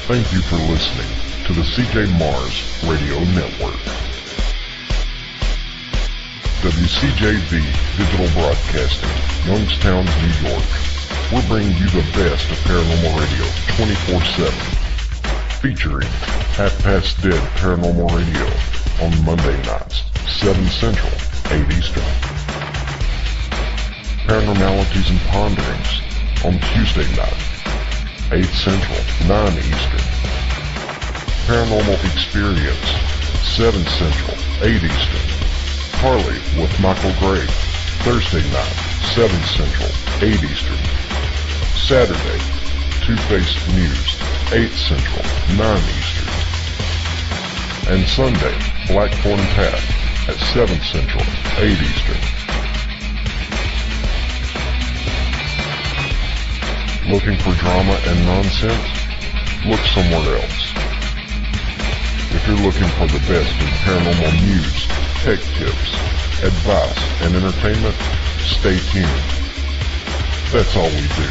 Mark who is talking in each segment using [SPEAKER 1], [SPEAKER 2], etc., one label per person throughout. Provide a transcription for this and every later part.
[SPEAKER 1] Thank you for listening to the CJ Mars Radio Network. WCJV Digital Broadcasting, Youngstown, New York. We're bringing you the best of paranormal radio 24/7. Featuring Half Past Dead Paranormal Radio on Monday nights, 7 Central, 8 Eastern. Paranormalities and Ponderings on Tuesday night, 8 Central, 9 Eastern. Paranormal Experience, 7 Central, 8 Eastern. Harley with Michael Gray, Thursday night, 7 Central, 8 Eastern. Saturday, Two-Faced News, 8 Central, 9 Eastern. And Sunday, Blackthorn Path at 7 Central, 8 Eastern. Looking for drama and nonsense? Look somewhere else. If you're looking for the best in paranormal news, tech tips, advice, and entertainment, stay tuned. That's all we do.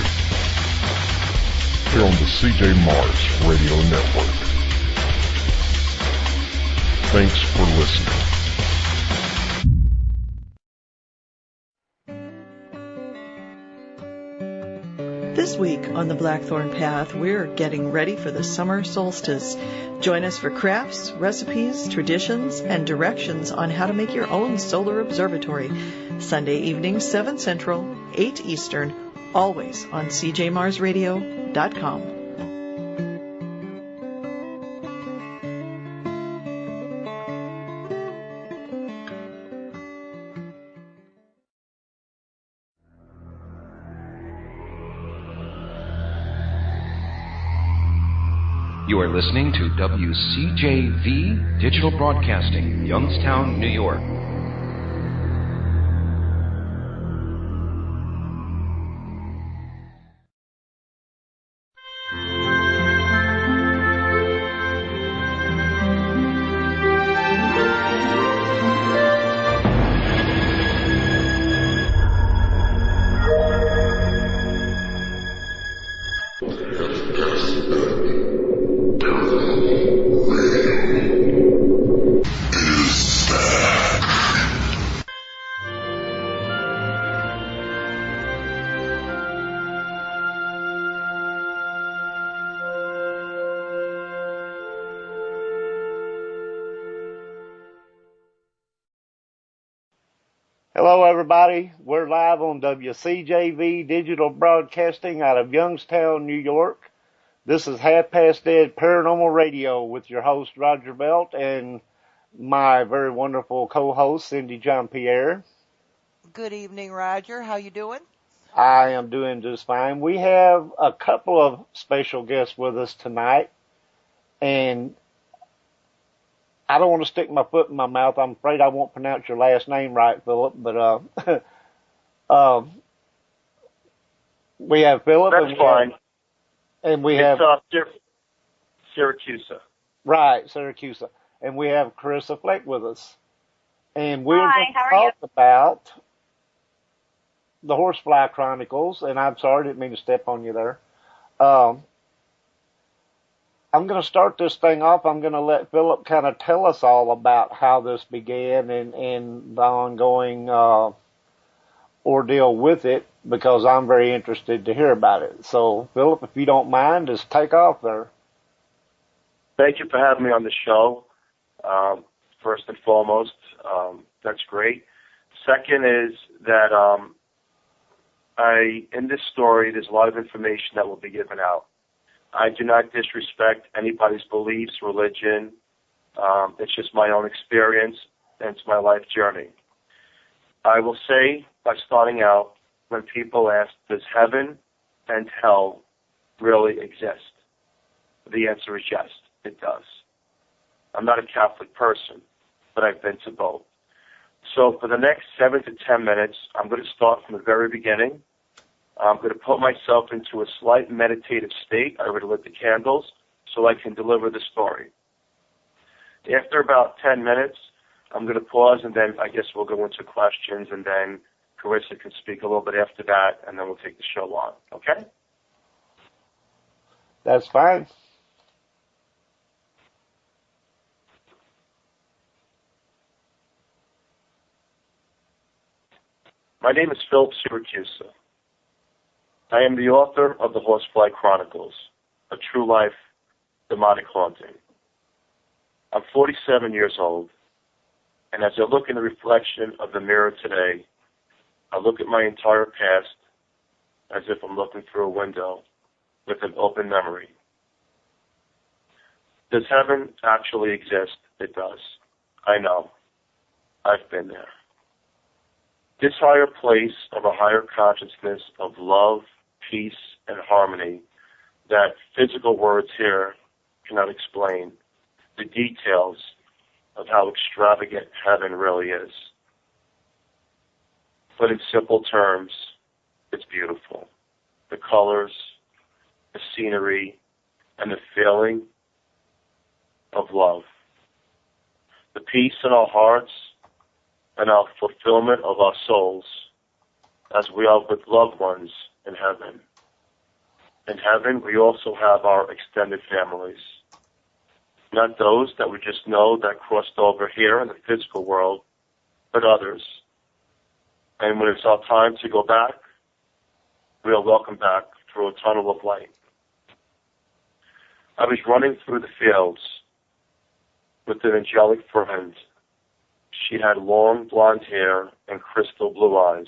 [SPEAKER 1] Here on the CJ Mars Radio Network. Thanks for listening.
[SPEAKER 2] This week on the Blackthorn Path, we're getting ready for the summer solstice. Join us for crafts, recipes, traditions, and directions on how to make your own solar observatory. Sunday evening, 7 Central, 8 Eastern, always on cjmarsradio.com.
[SPEAKER 3] You are listening to WCJV Digital Broadcasting, Youngstown, New York.
[SPEAKER 4] Hello, everybody. We're live on WCJV Digital Broadcasting out of Youngstown, New York. This is Half Past Dead Paranormal Radio with your host, Roger Belt, and my very wonderful co-host, Cindy Jean-Pierre.
[SPEAKER 5] Good evening, Roger. How you doing?
[SPEAKER 4] I am doing just fine. We have a couple of special guests with us tonight, and I don't want to stick my foot in my mouth. I'm afraid I won't pronounce your last name right, Philip, but we have Philip.
[SPEAKER 6] That's fine.
[SPEAKER 4] And we have
[SPEAKER 6] Saracusa.
[SPEAKER 4] Right, Saracusa. And we have Karissa Fleck with us. And we're
[SPEAKER 7] Hi,
[SPEAKER 4] going to
[SPEAKER 7] how are
[SPEAKER 4] talk about the Horsefly Chronicles. And I'm sorry, I didn't mean to step on you there. I'm going to start this thing off. I'm going to let Philip kind of tell us all about how this began and the ongoing ordeal with it, because I'm very interested to hear about it. So, Philip, if you don't mind, just take off there.
[SPEAKER 6] Thank you for having me on the show. First and foremost, that's great. Second is that in this story, there's a lot of information that will be given out. I do not disrespect anybody's beliefs, religion. It's just my own experience, and it's my life journey. I will say, by starting out, when people ask, does heaven and hell really exist? The answer is yes, it does. I'm not a Catholic person, but I've been to both. So for the next 7 to 10 minutes, I'm going to start from the very beginning. I'm going to put myself into a slight meditative state. I already lit the candles so I can deliver the story. After about 10 minutes, I'm going to pause, and then I guess we'll go into questions, and then Karissa can speak a little bit after that, and then we'll take the show on. Okay?
[SPEAKER 4] That's fine.
[SPEAKER 6] My name is Saracusa. I am the author of the Horsefly Chronicles, a true life demonic haunting. I'm 47 years old, and as I look in the reflection of the mirror today, I look at my entire past as if I'm looking through a window with an open memory. Does heaven actually exist? It does. I know. I've been there. This higher place of a higher consciousness of love, peace, and harmony that physical words here cannot explain, the details of how extravagant heaven really is. But in simple terms, it's beautiful. The colors, the scenery, and the feeling of love. The peace in our hearts and our fulfillment of our souls as we are with loved ones in heaven. In heaven, we also have our extended families. Not those that we just know that crossed over here in the physical world, but others. And when it's our time to go back, we are welcomed back through a tunnel of light. I was running through the fields with an angelic friend. She had long blonde hair and crystal blue eyes.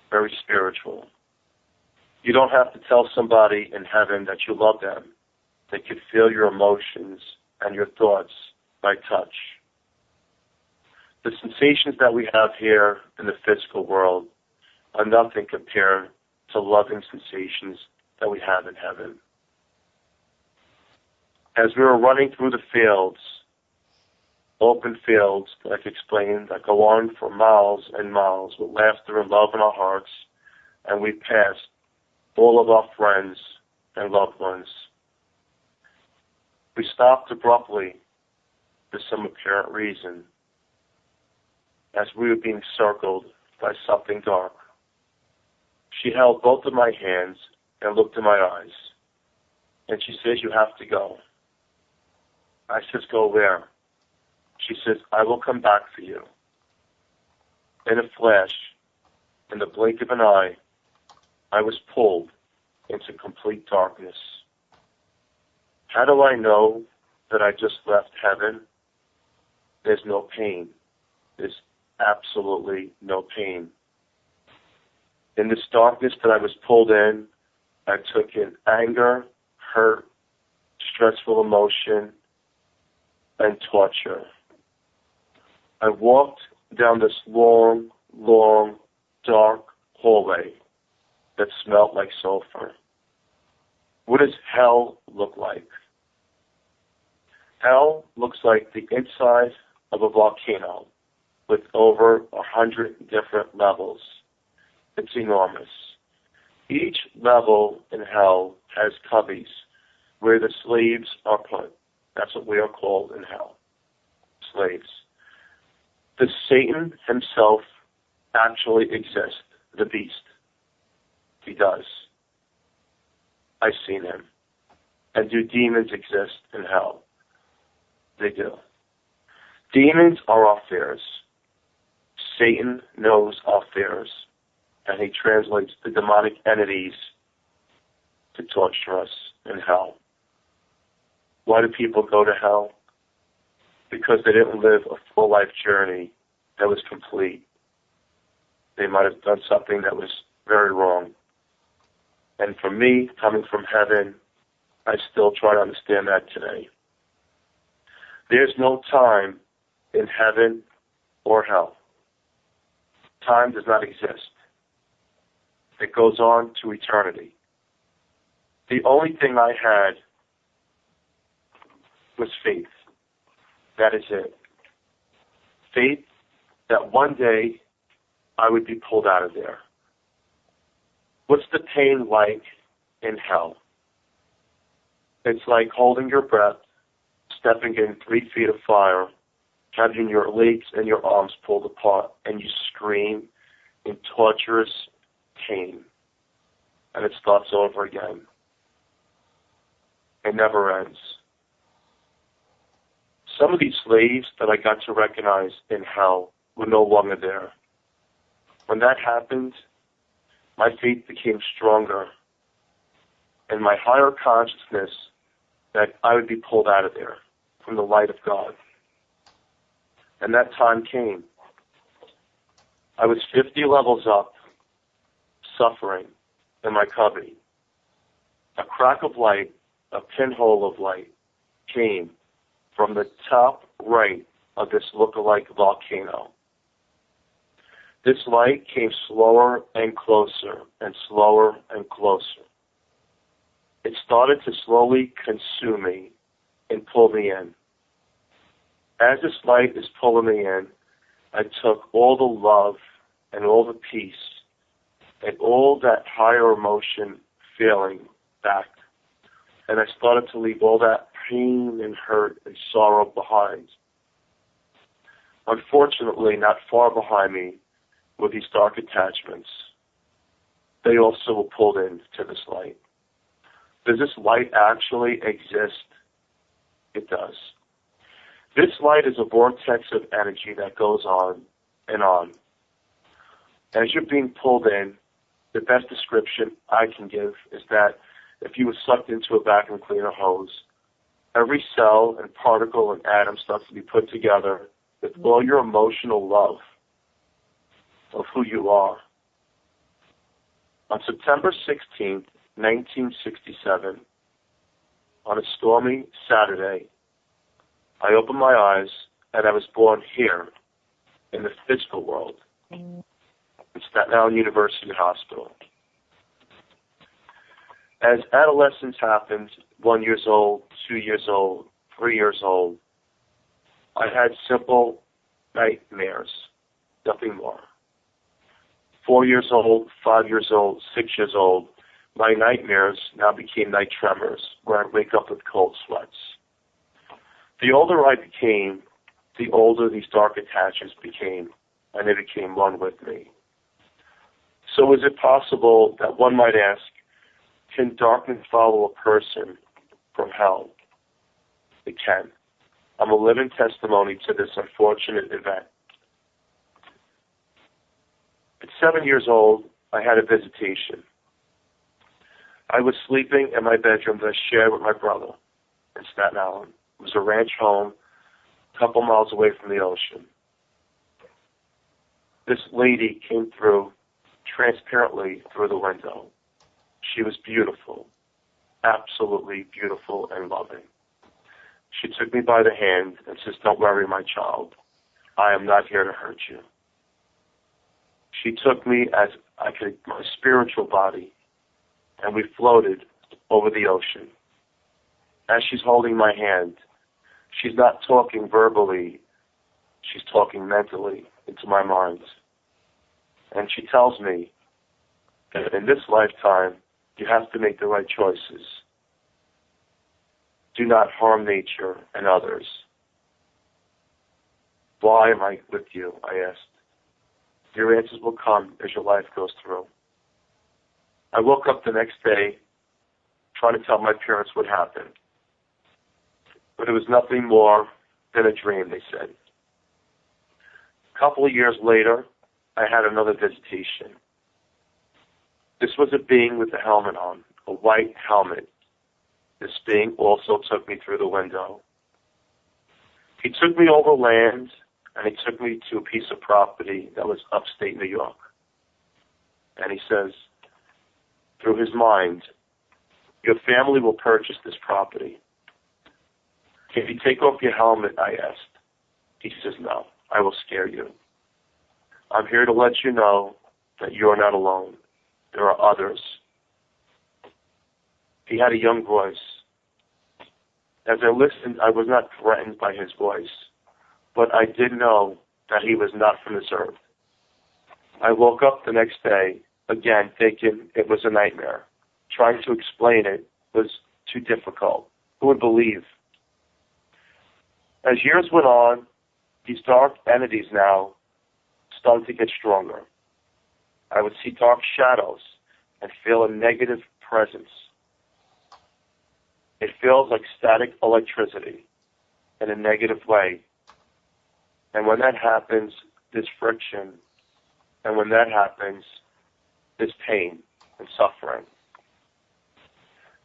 [SPEAKER 6] Very spiritual. You don't have to tell somebody in heaven that you love them. They can feel your emotions and your thoughts by touch. The sensations that we have here in the physical world are nothing compared to loving sensations that we have in heaven. As we were running through the fields, open fields, like explained, that go on for miles and miles with laughter and love in our hearts, and we passed all of our friends and loved ones. We stopped abruptly for some apparent reason as we were being circled by something dark. She held both of my hands and looked in my eyes, and she says, "You have to go." I says, "Go where?" She says, "I will come back for you." In a flash, in the blink of an eye, I was pulled into complete darkness. How do I know that I just left heaven? There's no pain. There's absolutely no pain. In this darkness that I was pulled in, I took in anger, hurt, stressful emotion, and torture. I walked down this long, dark hallway that smelled like sulfur. What does hell look like? Hell looks like the inside of a volcano with over 100 different levels. It's enormous. Each level in hell has cubbies where the slaves are put. That's what we are called in hell, slaves. Does Satan himself actually exist, the beast? He does. I've seen him. And do demons exist in hell? They do. Demons are our fears. Satan knows our fears, and he translates the demonic entities to torture us in hell. Why do people go to hell? Because they didn't live a full life journey that was complete. They might have done something that was very wrong. And for me, coming from heaven, I still try to understand that today. There's no time in heaven or hell. Time does not exist. It goes on to eternity. The only thing I had was faith. That is it. Faith that one day I would be pulled out of there. What's the pain like in hell? It's like holding your breath, stepping in 3 feet of fire, having your legs and your arms pulled apart, and you scream in torturous pain. And it starts over again. It never ends. Some of these slaves that I got to recognize in hell were no longer there. When that happened, my faith became stronger, and my higher consciousness that I would be pulled out of there from the light of God. And that time came. I was 50 levels up, suffering in my cubby. A crack of light, a pinhole of light, came from the top right of this look-alike volcano. This light came slower and closer and slower and closer. It started to slowly consume me and pull me in. As this light is pulling me in, I took all the love and all the peace and all that higher emotion feeling back. And I started to leave all that pain and hurt and sorrow behind. Unfortunately, not far behind me were these dark attachments. They also were pulled into this light. Does this light actually exist? It does. This light is a vortex of energy that goes on and on. As you're being pulled in, the best description I can give is that if you were sucked into a vacuum cleaner hose, every cell and particle and atom starts to be put together with all your emotional love of who you are. On September 16th, 1967, on a stormy Saturday, I opened my eyes and I was born here in the physical world, in Staten Island University Hospital. As adolescence happens, 1 year old, 2 years old, 3 years old, I had simple nightmares, nothing more. 4 years old, 5 years old, 6 years old, my nightmares now became night tremors, where I'd wake up with cold sweats. The older I became, the older these dark attachments became, and they became one with me. So is it possible that one might ask, can darkness follow a person from hell? It can. I'm a living testimony to this unfortunate event. At 7 years old, I had a visitation. I was sleeping in my bedroom that I shared with my brother in Staten Island. It was a ranch home, a couple miles away from the ocean. This lady came through transparently through the window. She was beautiful, absolutely beautiful and loving. She took me by the hand and says, "Don't worry, my child. I am not here to hurt you." She took me as I could, my spiritual body, and we floated over the ocean. As she's holding my hand, she's not talking verbally, she's talking mentally into my mind. And she tells me that in this lifetime, you have to make the right choices. Do not harm nature and others. Why am I with you? I asked. Your answers will come as your life goes through. I woke up the next day trying to tell my parents what happened. But it was nothing more than a dream, they said. A couple of years later, I had another visitation. This was a being with a helmet on, a white helmet. This being also took me through the window. He took me over land, and he took me to a piece of property that was upstate New York. And he says, through his mind, your family will purchase this property. Can you take off your helmet? I asked. He says, no, I will scare you. I'm here to let you know that you are not alone. There are others. He had a young voice. As I listened, I was not threatened by his voice, but I did know that he was not from this earth. I woke up the next day, again thinking it was a nightmare. Trying to explain it was too difficult. Who would believe? As years went on, these dark entities now started to get stronger. I would see dark shadows and feel a negative presence. It feels like static electricity in a negative way. And when that happens, there's friction And when that happens, there's pain and suffering.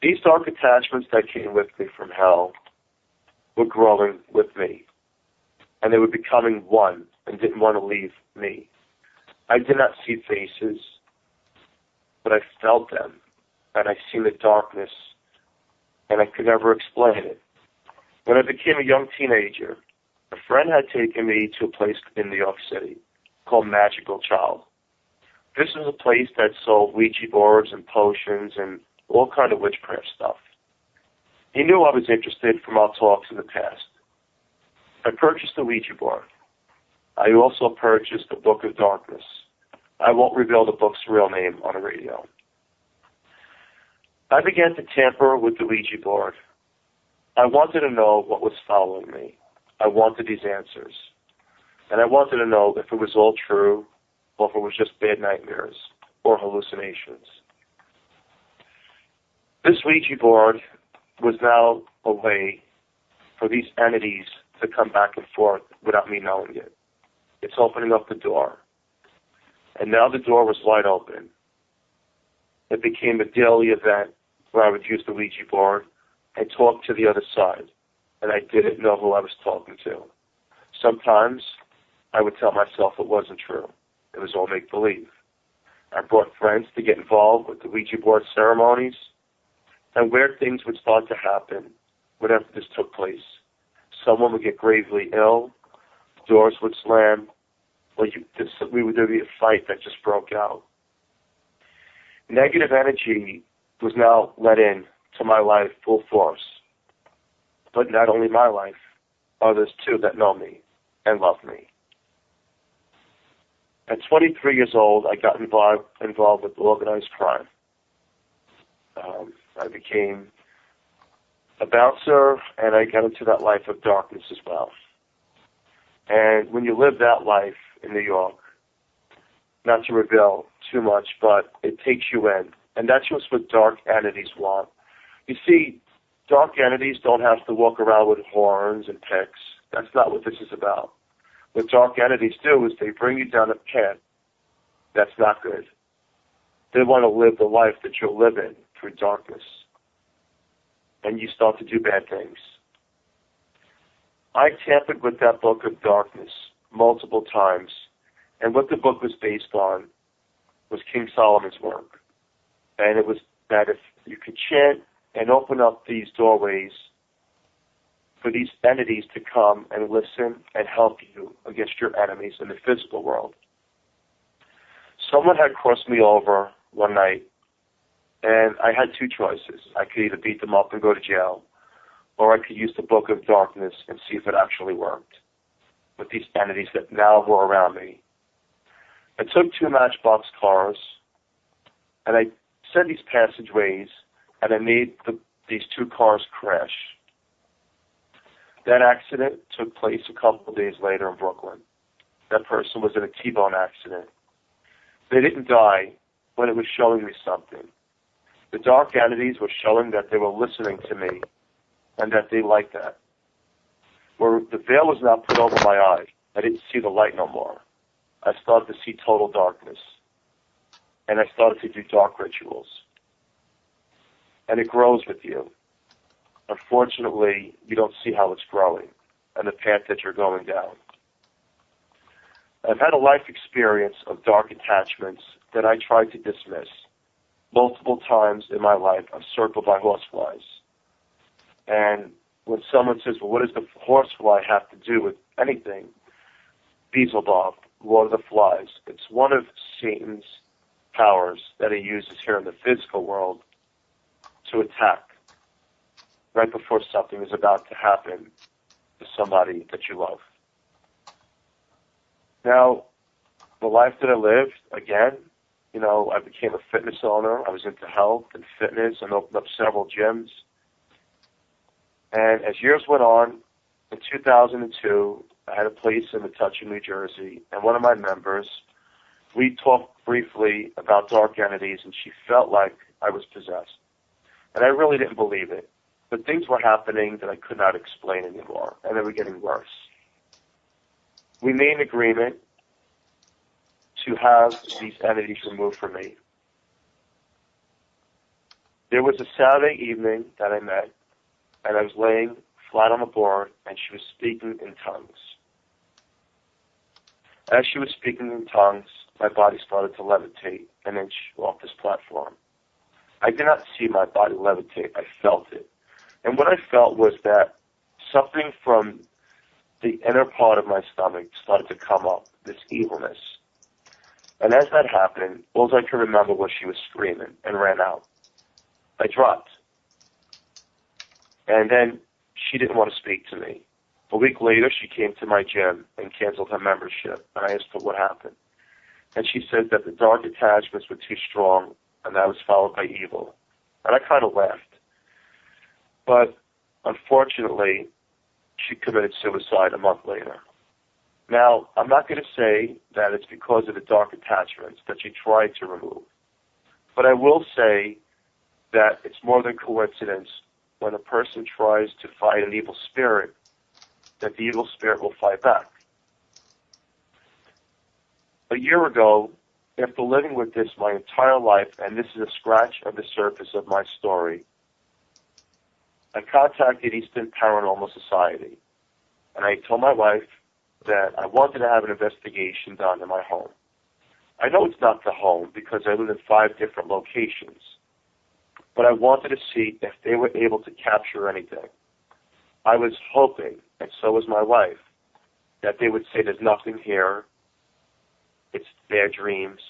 [SPEAKER 6] These dark attachments that came with me from hell were growing with me. And they were becoming one and didn't want to leave me. I did not see faces, but I felt them. And I seen the darkness, and I could never explain it. When I became a young teenager, a friend had taken me to a place in New York City called Magical Child. This was a place that sold Ouija boards and potions and all kind of witchcraft stuff. He knew I was interested from our talks in the past. I purchased the Ouija board. I also purchased the Book of Darkness. I won't reveal the book's real name on the radio. I began to tamper with the Ouija board. I wanted to know what was following me. I wanted these answers. And I wanted to know if it was all true or if it was just bad nightmares or hallucinations. This Ouija board was now a way for these entities to come back and forth without me knowing it. It's opening up the door. And now the door was wide open. It became a daily event where I would use the Ouija board and talk to the other side. And I didn't know who I was talking to. Sometimes I would tell myself it wasn't true. It was all make-believe. I brought friends to get involved with the Ouija board ceremonies, and weird things would start to happen whenever this took place. Someone would get gravely ill, doors would slam, or there would be a fight that just broke out. Negative energy was now let in to my life full force. But not only my life, others too that know me and love me. At 23 years old, I got involved with organized crime. I became a bouncer, and I got into that life of darkness as well. And when you live that life in New York, not to reveal too much, but it takes you in. And that's just what dark entities want. You see, dark entities don't have to walk around with horns and picks. That's not what this is about. What dark entities do is they bring you down a path that's not good. They want to live the life that you're living through darkness. And you start to do bad things. I tampered with that Book of Darkness multiple times, and what the book was based on was King Solomon's work. And it was that if you could chant and open up these doorways for these entities to come and listen and help you against your enemies in the physical world. Someone had crossed me over one night, and I had two choices. I could either beat them up and go to jail, or I could use the Book of Darkness and see if it actually worked with these entities that now were around me. I took 2 matchbox cars, and I said these passageways, and I made these 2 cars crash. That accident took place a couple of days later in Brooklyn. That person was in a T-bone accident. They didn't die, but it was showing me something. The dark entities were showing that they were listening to me and that they liked that. Where the veil was now put over my eye, I didn't see the light no more. I started to see total darkness. And I started to do dark rituals. And it grows with you. Unfortunately, you don't see how it's growing and the path that you're going down. I've had a life experience of dark attachments that I tried to dismiss. Multiple times in my life, I'm circled by horseflies. And when someone says, well, what does the horsefly have to do with anything? Beelzebub, Lord of the Flies. It's one of Satan's powers that he uses here in the physical world to attack right before something is about to happen to somebody that you love. Now, the life that I lived, again, I became a fitness owner. I was into health and fitness and opened up several gyms. And as years went on, in 2002, I had a place in Metuchen, New Jersey, and one of my members, we talked briefly about dark entities, and she felt like I was possessed. And I really didn't believe it. But things were happening that I could not explain anymore, and they were getting worse. We made an agreement to have these entities removed from me. There was a Saturday evening that I met, and I was laying flat on the board, and she was speaking in tongues. As she was speaking in tongues, my body started to levitate an inch off this platform. I did not see my body levitate. I felt it. And what I felt was that something from the inner part of my stomach started to come up, this evilness. And as that happened, all I could remember was she was screaming and ran out. I dropped. And then she didn't want to speak to me. A week later, she came to my gym and canceled her membership, and I asked her what happened. And she said that the dark attachments were too strong, and that was followed by evil. And I kind of laughed. But unfortunately, she committed suicide a month later. Now, I'm not going to say that it's because of the dark attachments that she tried to remove. But I will say that it's more than coincidence when a person tries to fight an evil spirit, that the evil spirit will fight back. A year ago, after living with this my entire life, and this is a scratch of the surface of my story, I contacted Eastern Paranormal Society, and I told my wife that I wanted to have an investigation done in my home. I know it's not the home because I live in 5 different locations, but I wanted to see if they were able to capture anything. I was hoping, and so was my wife, that they would say there's nothing here, it's bad dreams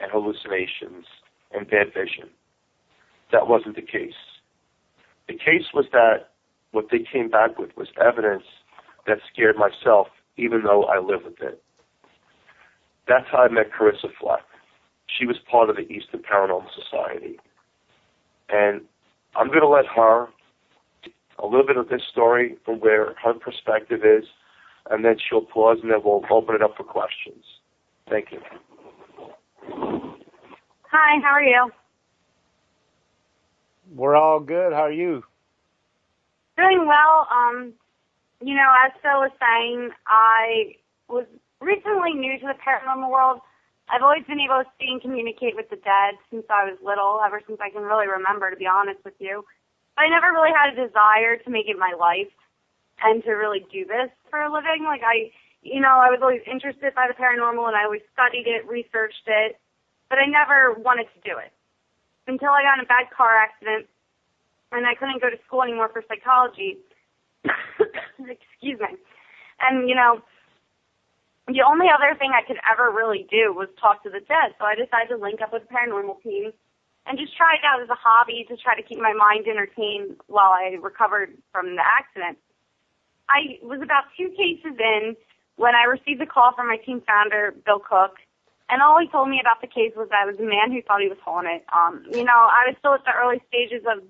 [SPEAKER 6] and hallucinations and bad vision. That wasn't the case. The case was that what they came back with was evidence that scared myself, even though I live with it. That's how I met Karissa Fleck. She was part of the Eastern Paranormal Society. And I'm going to let her, a little bit of this story from where her perspective is, and then she'll pause, and then we'll open it up for questions. Thank you.
[SPEAKER 7] Hi, how are you?
[SPEAKER 4] We're all good. How are you?
[SPEAKER 7] Doing well. As Phil was saying, I was recently new to the paranormal world. I've always been able to see and communicate with the dead since I was little, ever since I can really remember, to be honest with you. But I never really had a desire to make it my life and to really do this for a living. I was always interested by the paranormal, and I always studied it, researched it, but I never wanted to do it until I got in a bad car accident, and I couldn't go to school anymore for psychology. Excuse me. And, the only other thing I could ever really do was talk to the dead, so I decided to link up with the paranormal team and just try it out as a hobby to try to keep my mind entertained while I recovered from the accident. I was about 2 cases in when I received a call from my team founder, Bill Cook, and all he told me about the case was that I was a man who thought he was haunted. I was still at the early stages of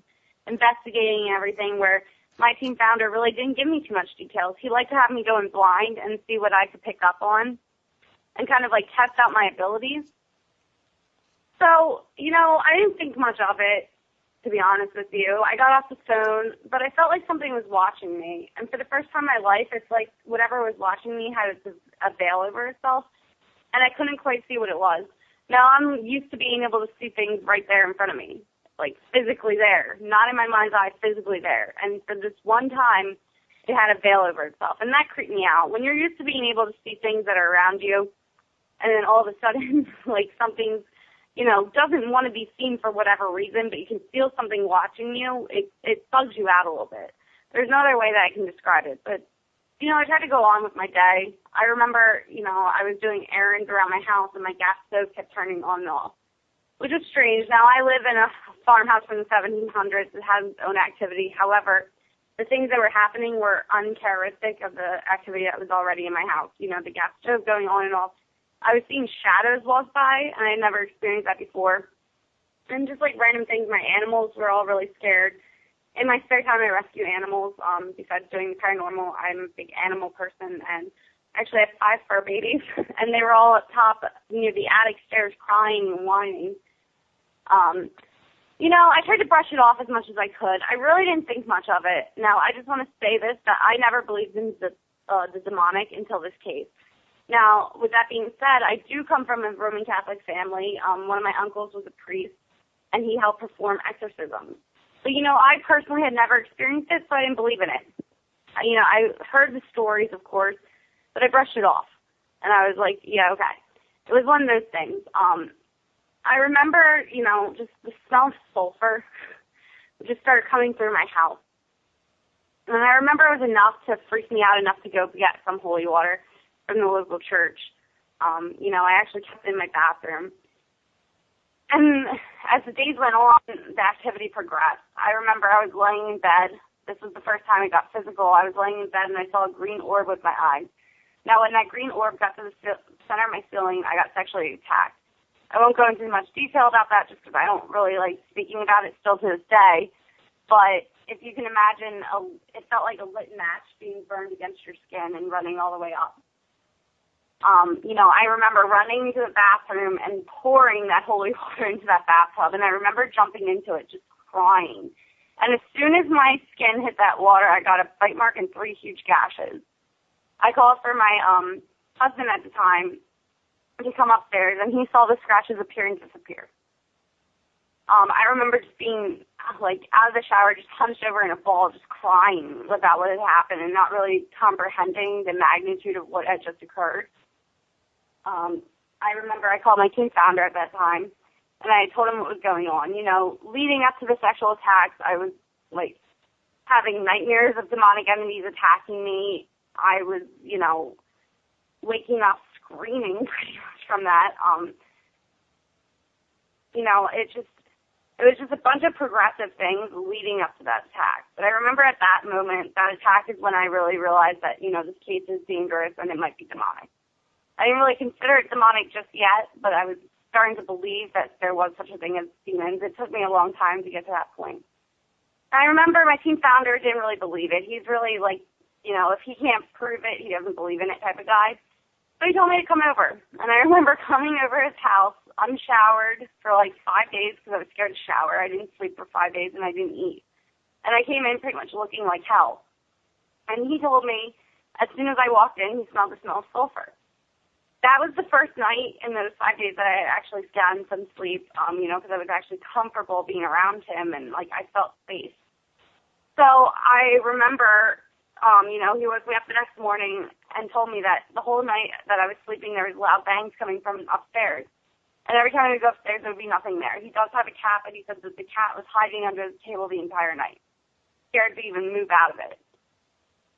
[SPEAKER 7] investigating and everything, where my team founder really didn't give me too much details. He liked to have me go in blind and see what I could pick up on and kind of test out my abilities. So, I didn't think much of it, to be honest with you. I got off the phone, but I felt like something was watching me. And for the first time in my life, it's like whatever was watching me had a veil over itself, and I couldn't quite see what it was. Now, I'm used to being able to see things right there in front of me, physically there, not in my mind's eye, physically there. And for this one time, it had a veil over itself, and that creeped me out. When you're used to being able to see things that are around you, and then all of a sudden, something's, doesn't want to be seen for whatever reason, but you can feel something watching you, it bugs you out a little bit. There's no other way that I can describe it, but, I tried to go on with my day. I remember, I was doing errands around my house, and my gas stove kept turning on and off, which is strange. Now, I live in a farmhouse from the 1700s. It has its own activity. However, the things that were happening were uncharacteristic of the activity that was already in my house. The gas stove going on and off. I was seeing shadows walk by, and I had never experienced that before. And just random things. My animals were all really scared. In my spare time, I rescue animals. Besides doing the paranormal, I'm a big animal person, and actually I have 5 fur babies, and they were all up top near the attic stairs crying and whining. I tried to brush it off as much as I could. I really didn't think much of it. Now, I just want to say this, that I never believed in the demonic until this case. Now, with that being said, I do come from a Roman Catholic family. One of my uncles was a priest, and he helped perform exorcisms. But, I personally had never experienced it, so I didn't believe in it. I heard the stories, of course, but I brushed it off. And I was like, yeah, okay. It was one of those things. I remember, just the smell of sulfur just started coming through my house. And I remember it was enough to freak me out enough to go get some holy water from the local church. I actually kept it in my bathroom. And as the days went on, the activity progressed. I remember I was laying in bed. This was the first time it got physical. I was laying in bed and I saw a green orb with my eyes. Now, when that green orb got to the center of my ceiling, I got sexually attacked. I won't go into much detail about that just because I don't really like speaking about it still to this day. But if you can imagine, it felt like a lit match being burned against your skin and running all the way up. I remember running to the bathroom and pouring that holy water into that bathtub, and I remember jumping into it, just crying. And as soon as my skin hit that water, I got a bite mark and 3 huge gashes. I called for my husband at the time to come upstairs, and he saw the scratches appear and disappear. I remember just being, out of the shower, just hunched over in a ball, just crying about what had happened and not really comprehending the magnitude of what had just occurred. I remember I called my team founder at that time, and I told him what was going on. Leading up to the sexual attacks, I was, having nightmares of demonic entities attacking me. I was, waking up screaming pretty much from that. It was just a bunch of progressive things leading up to that attack. But I remember at that moment, that attack is when I really realized that, this case is dangerous and it might be demonic. I didn't really consider it demonic just yet, but I was starting to believe that there was such a thing as demons. It took me a long time to get to that point. I remember my team founder didn't really believe it. He's really if he can't prove it, he doesn't believe in it type of guy. So he told me to come over. And I remember coming over his house, unshowered for 5 days because I was scared to shower. I didn't sleep for 5 days and I didn't eat. And I came in pretty much looking like hell. And he told me as soon as I walked in, he smelled the smell of sulfur. That was the first night in those 5 days that I actually gotten some sleep, because I was actually comfortable being around him and, I felt safe. So I remember, he woke me up the next morning and told me that the whole night that I was sleeping, there was loud bangs coming from upstairs. And every time I would go upstairs, there would be nothing there. He does have a cat, but he said that the cat was hiding under the table the entire night, scared to even move out of it.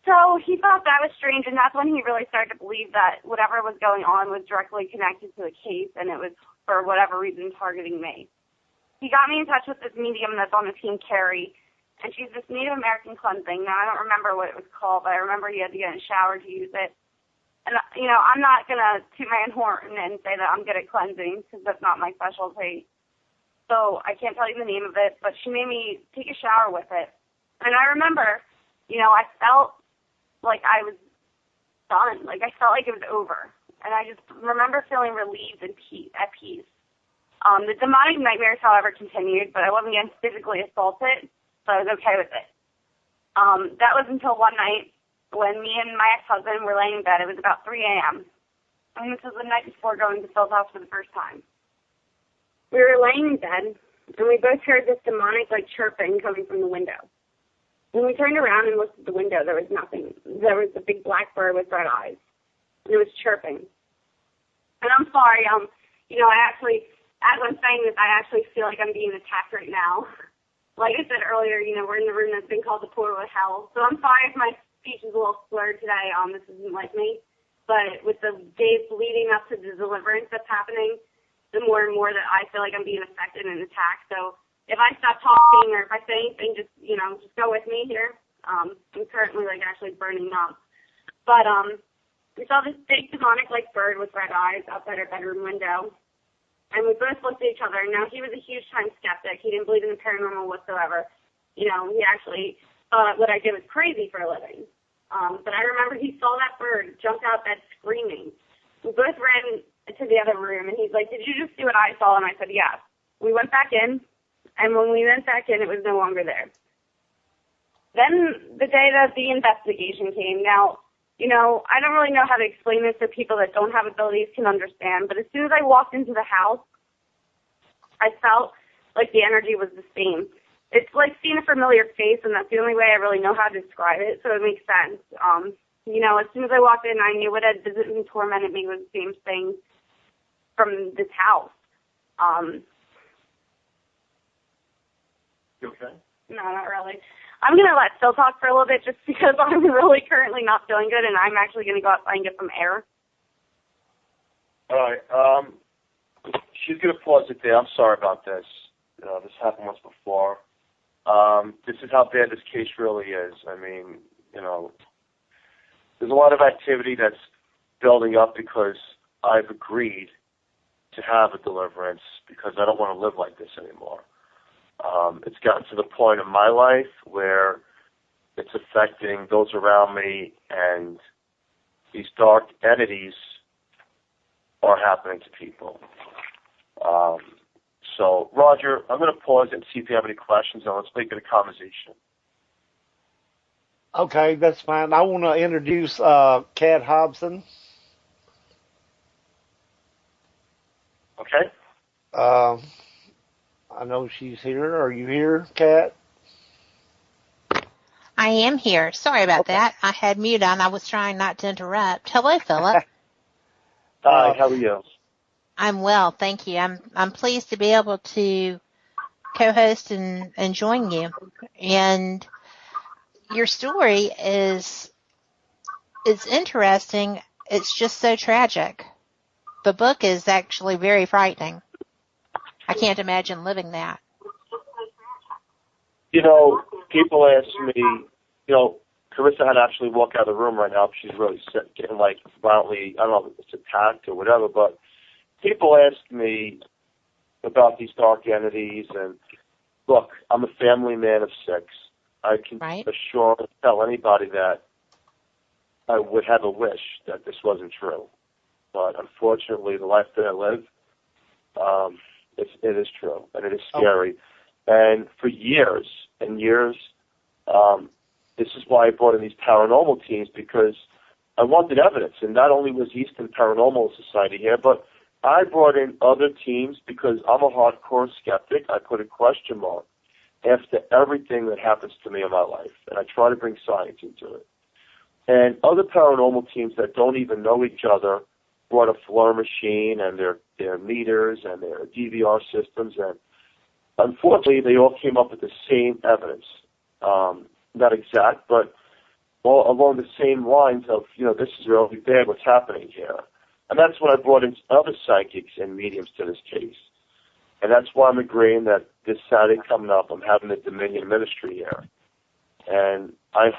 [SPEAKER 7] So he thought that was strange, and that's when he really started to believe that whatever was going on was directly connected to the case, and it was, for whatever reason, targeting me. He got me in touch with this medium that's on the team, Carrie, and she's this Native American cleansing. Now, I don't remember what it was called, but I remember he had to get in a shower to use it. And, I'm not going to toot my own horn and say that I'm good at cleansing, because that's not my specialty. So I can't tell you the name of it, but she made me take a shower with it. And I remember, I felt like I was done. I felt like it was over. And I just remember feeling relieved and at peace. The demonic nightmares, however, continued, but I wasn't getting physically assaulted, so I was okay with it. That was until one night when me and my ex-husband were laying in bed. It was about 3 a.m. And this was the night before going to Phil's house for the first time. We were laying in bed, and we both heard this demonic, chirping coming from the window. When we turned around and looked at the window, there was nothing. There was a big black bird with red eyes, and it was chirping. And I'm sorry, I actually, as I'm saying this, I actually feel like I'm being attacked right now. Like I said earlier, we're in the room that's been called the portal of hell. So I'm sorry if my speech is a little slurred today. This isn't like me. But with the days leading up to the deliverance that's happening, the more and more that I feel like I'm being affected and attacked. So if I stop talking or if I say anything, just go with me here. I'm currently, actually burning up. But we saw this big demonic, bird with red eyes outside our bedroom window. And we both looked at each other. Now, he was a huge-time skeptic. He didn't believe in the paranormal whatsoever. He actually thought what I did was crazy for a living. But I remember he saw that bird, jumped out of bed screaming. We both ran to the other room, and he's like, "Did you just see what I saw?" And I said, "Yes." We went back in, and when we went back in, it was no longer there. Then the day that the investigation came, now, You know, I don't really know how to explain this so people that don't have abilities can understand, but as soon as I walked into the house, I felt like the energy was the same. It's like seeing a familiar face, and that's the only way I really know how to describe it, so it makes sense. You know, as soon as I walked in, I knew what had visited and tormented me was the same thing from this house.
[SPEAKER 6] You okay?
[SPEAKER 7] No, not really. I'm going to let Phil talk for a little bit just because I'm really currently not feeling good, and I'm actually going to go outside and get some air.
[SPEAKER 6] All right. She's going to pause it there. I'm sorry about this. This happened once before. This is how bad this case really is. I mean, there's a lot of activity that's building up because I've agreed to have a deliverance because I don't want to live like this anymore. It's gotten to the point in my life where it's affecting those around me, and these dark entities are happening to people. So, Roger, I'm going to pause and see if you have any questions, and let's make it a conversation.
[SPEAKER 4] Okay, that's fine. I want to introduce Kat Hobson.
[SPEAKER 6] Okay.
[SPEAKER 4] I know she's here. Are you here, Kat?
[SPEAKER 8] I am here. Sorry about that. I had mute on. I was trying not to interrupt. Hello, Philip.
[SPEAKER 6] Hi, how are you?
[SPEAKER 8] I'm well, thank you. I'm pleased to be able to co-host and join you. And your story is interesting. It's just so tragic. The book is actually very frightening. I can't imagine living that.
[SPEAKER 6] People ask me, Karissa had to actually walk out of the room right now. She's really sick, getting violently, I don't know if it's attacked or whatever, but people ask me about these dark entities, and look, I'm a family man of 6. I can assure and tell anybody that I would have a wish that this wasn't true. But unfortunately, the life that I live, it is true, and it is scary. And for years and years, this is why I brought in these paranormal teams, because I wanted evidence. And not only was Eastern Paranormal Society here, but I brought in other teams because I'm a hardcore skeptic. I put a question mark after everything that happens to me in my life, and I try to bring science into it. And other paranormal teams that don't even know each other brought a floor machine and their meters and their DVR systems, and unfortunately they all came up with the same evidence. Not exact, but all along the same lines of, this is really bad what's happening here. And that's when I brought in other psychics and mediums to this case. And that's why I'm agreeing that this Saturday coming up, I'm having the Dominion Ministry here. And I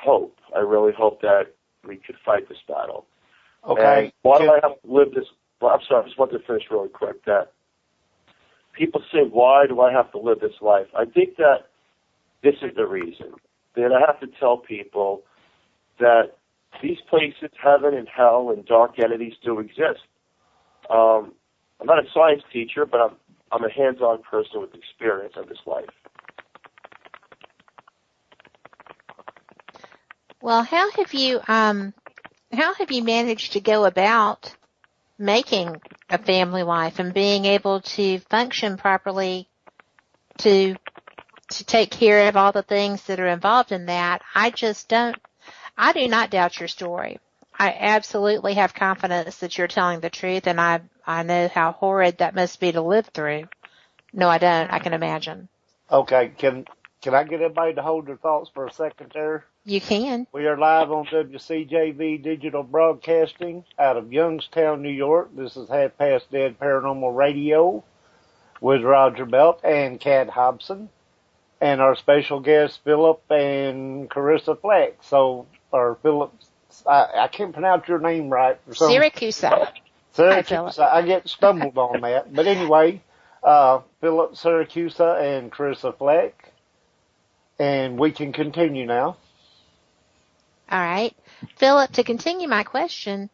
[SPEAKER 6] really hope that we could fight this battle.
[SPEAKER 4] Okay.
[SPEAKER 6] And why do I have to live this? Well, I'm sorry, I just want to finish really quick. That people say, why do I have to live this life? I think that this is the reason. That I have to tell people that these places, heaven and hell and dark entities, do exist. I'm not a science teacher, but I'm a hands-on person with experience of this life.
[SPEAKER 8] Well, how have you managed to go about making a family life and being able to function properly to take care of all the things that are involved in that? I do not doubt your story. I absolutely have confidence that you're telling the truth, and I know how horrid that must be to live through. No, I don't. I can imagine.
[SPEAKER 4] Okay, can I get everybody to hold their thoughts for a second there?
[SPEAKER 8] You can.
[SPEAKER 4] We are live on WCJV Digital Broadcasting out of Youngstown, New York. This is Half Past Dead Paranormal Radio with Roger Belt and Kat Hobson, and our special guests, Philip and Karissa Fleck. Or Philip, I can't pronounce your name right.
[SPEAKER 8] Saracusa.
[SPEAKER 4] Saracusa. I get stumbled on that. But anyway, Philip Saracusa and Karissa Fleck. And we can continue now.
[SPEAKER 8] All right. Philip, to continue my question,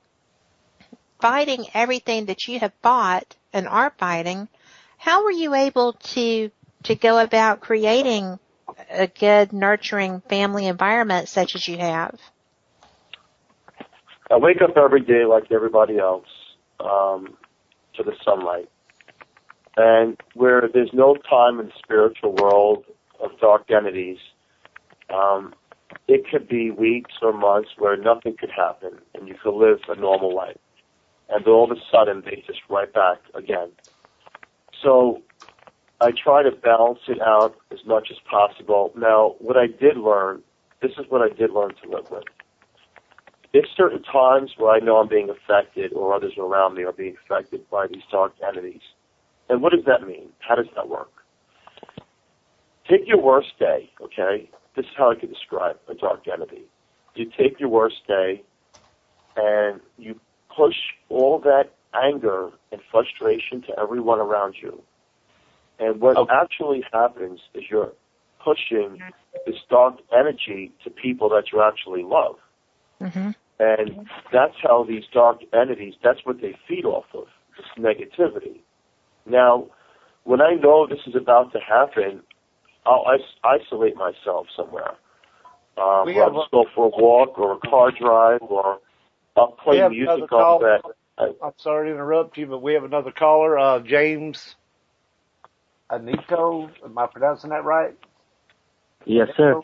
[SPEAKER 8] fighting everything that you have fought and are fighting, how were you able to go about creating a good, nurturing family environment such as you have?
[SPEAKER 6] I wake up every day like everybody else to the sunlight. And where there's no time in the spiritual world of dark entities, it could be weeks or months where nothing could happen and you could live a normal life. And all of a sudden, they just right back again. So I try to balance it out as much as possible. Now, what I did learn, this is what I did learn to live with. There's certain times where I know I'm being affected or others around me are being affected by these dark entities. And what does that mean? How does that work? Take your worst day, okay? This is how I could describe a dark entity. You take your worst day and you push all that anger and frustration to everyone around you. And what actually happens is you're pushing this dark energy to people that you actually love. Mm-hmm. And that's how these dark entities, that's what they feed off of, this negativity. Now, when I know this is about to happen, I'll isolate myself somewhere. I'll just go for a walk or a car drive, or I'll play music on that.
[SPEAKER 4] I'm sorry to interrupt you, but we have another caller, James Anito. Am I pronouncing that right?
[SPEAKER 9] Yes, sir.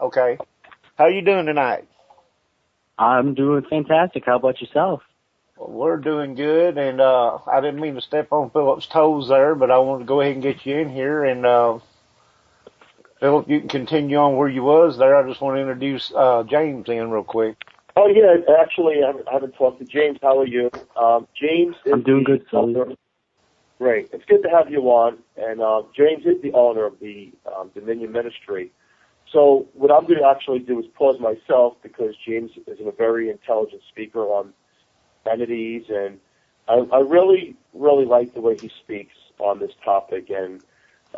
[SPEAKER 4] Okay. How are you doing tonight?
[SPEAKER 9] I'm doing fantastic. How about yourself?
[SPEAKER 4] Well, we're doing good, and I didn't mean to step on Philip's toes there, but I wanted to go ahead and get you in here. And Philip, you can continue on where you was there. I just want to introduce James in real quick.
[SPEAKER 6] Oh, yeah. Actually, I haven't talked to James. How are you? James is
[SPEAKER 9] I'm doing good, sir.
[SPEAKER 6] Great. It's good to have you on. And James is the owner of the Dominion Ministry. So what I'm going to actually do is pause myself because James is a very intelligent speaker on entities, and I really, really like the way he speaks on this topic, and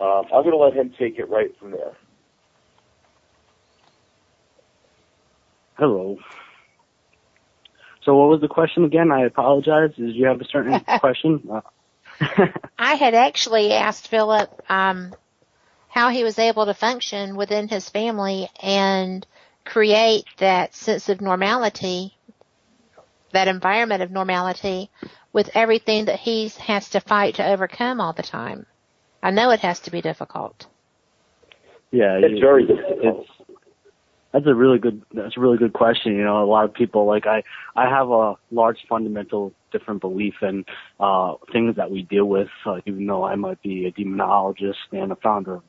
[SPEAKER 6] I'm going to let him take it right from there.
[SPEAKER 9] Hello. So what was the question again? I apologize. Did you have a certain question?
[SPEAKER 8] I had actually asked Philip how he was able to function within his family and create that sense of normality, that environment of normality, with everything that he has to fight to overcome all the time. I know it has to be difficult.
[SPEAKER 9] Yeah,
[SPEAKER 6] it's very difficult.
[SPEAKER 9] That's a really good question. You know, a lot of people, like I have a large fundamental different belief in things that we deal with, even though I might be a demonologist and a founder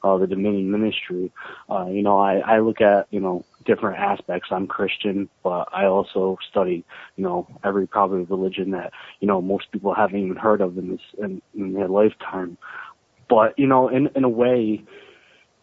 [SPEAKER 9] of the Dominion Ministry. You know, I look at, you know, different aspects. I'm Christian, but I also study, you know, every probably religion that, you know, most people haven't even heard of in their lifetime. But, you know, in a way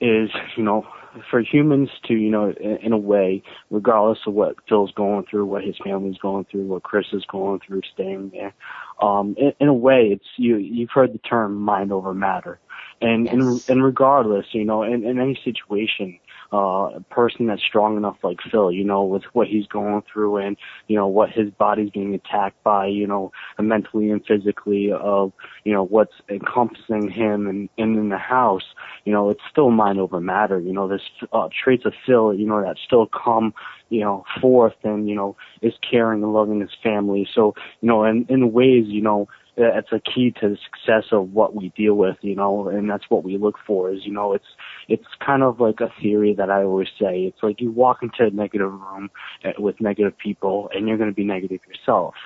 [SPEAKER 9] is, you know, for humans to, you know, in a way, regardless of what Phil's going through, what his family's going through, what Chris is going through, staying there, in a way, it's you've heard the term mind over matter. And, yes. and regardless, you know, in any situation, a person that's strong enough like Phil, you know, with what he's going through and, you know, what his body's being attacked by, you know, mentally and physically of, you know, what's encompassing him and in the house, you know, it's still mind over matter. You know, there's traits of Phil, you know, that still come, you know, forth and, you know, is caring and loving his family. So, you know, in ways, you know, it's a key to the success of what we deal with, you know, and that's what we look for is, you know, it's kind of like a theory that I always say. It's like you walk into a negative room with negative people and you're going to be negative yourself.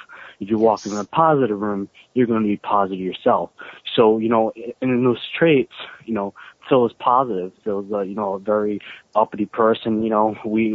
[SPEAKER 9] If you walk in a positive room, you're going to be positive yourself. So, you know, and in those traits, you know, Phil is positive. Phil's, you know, a very uppity person. You know, we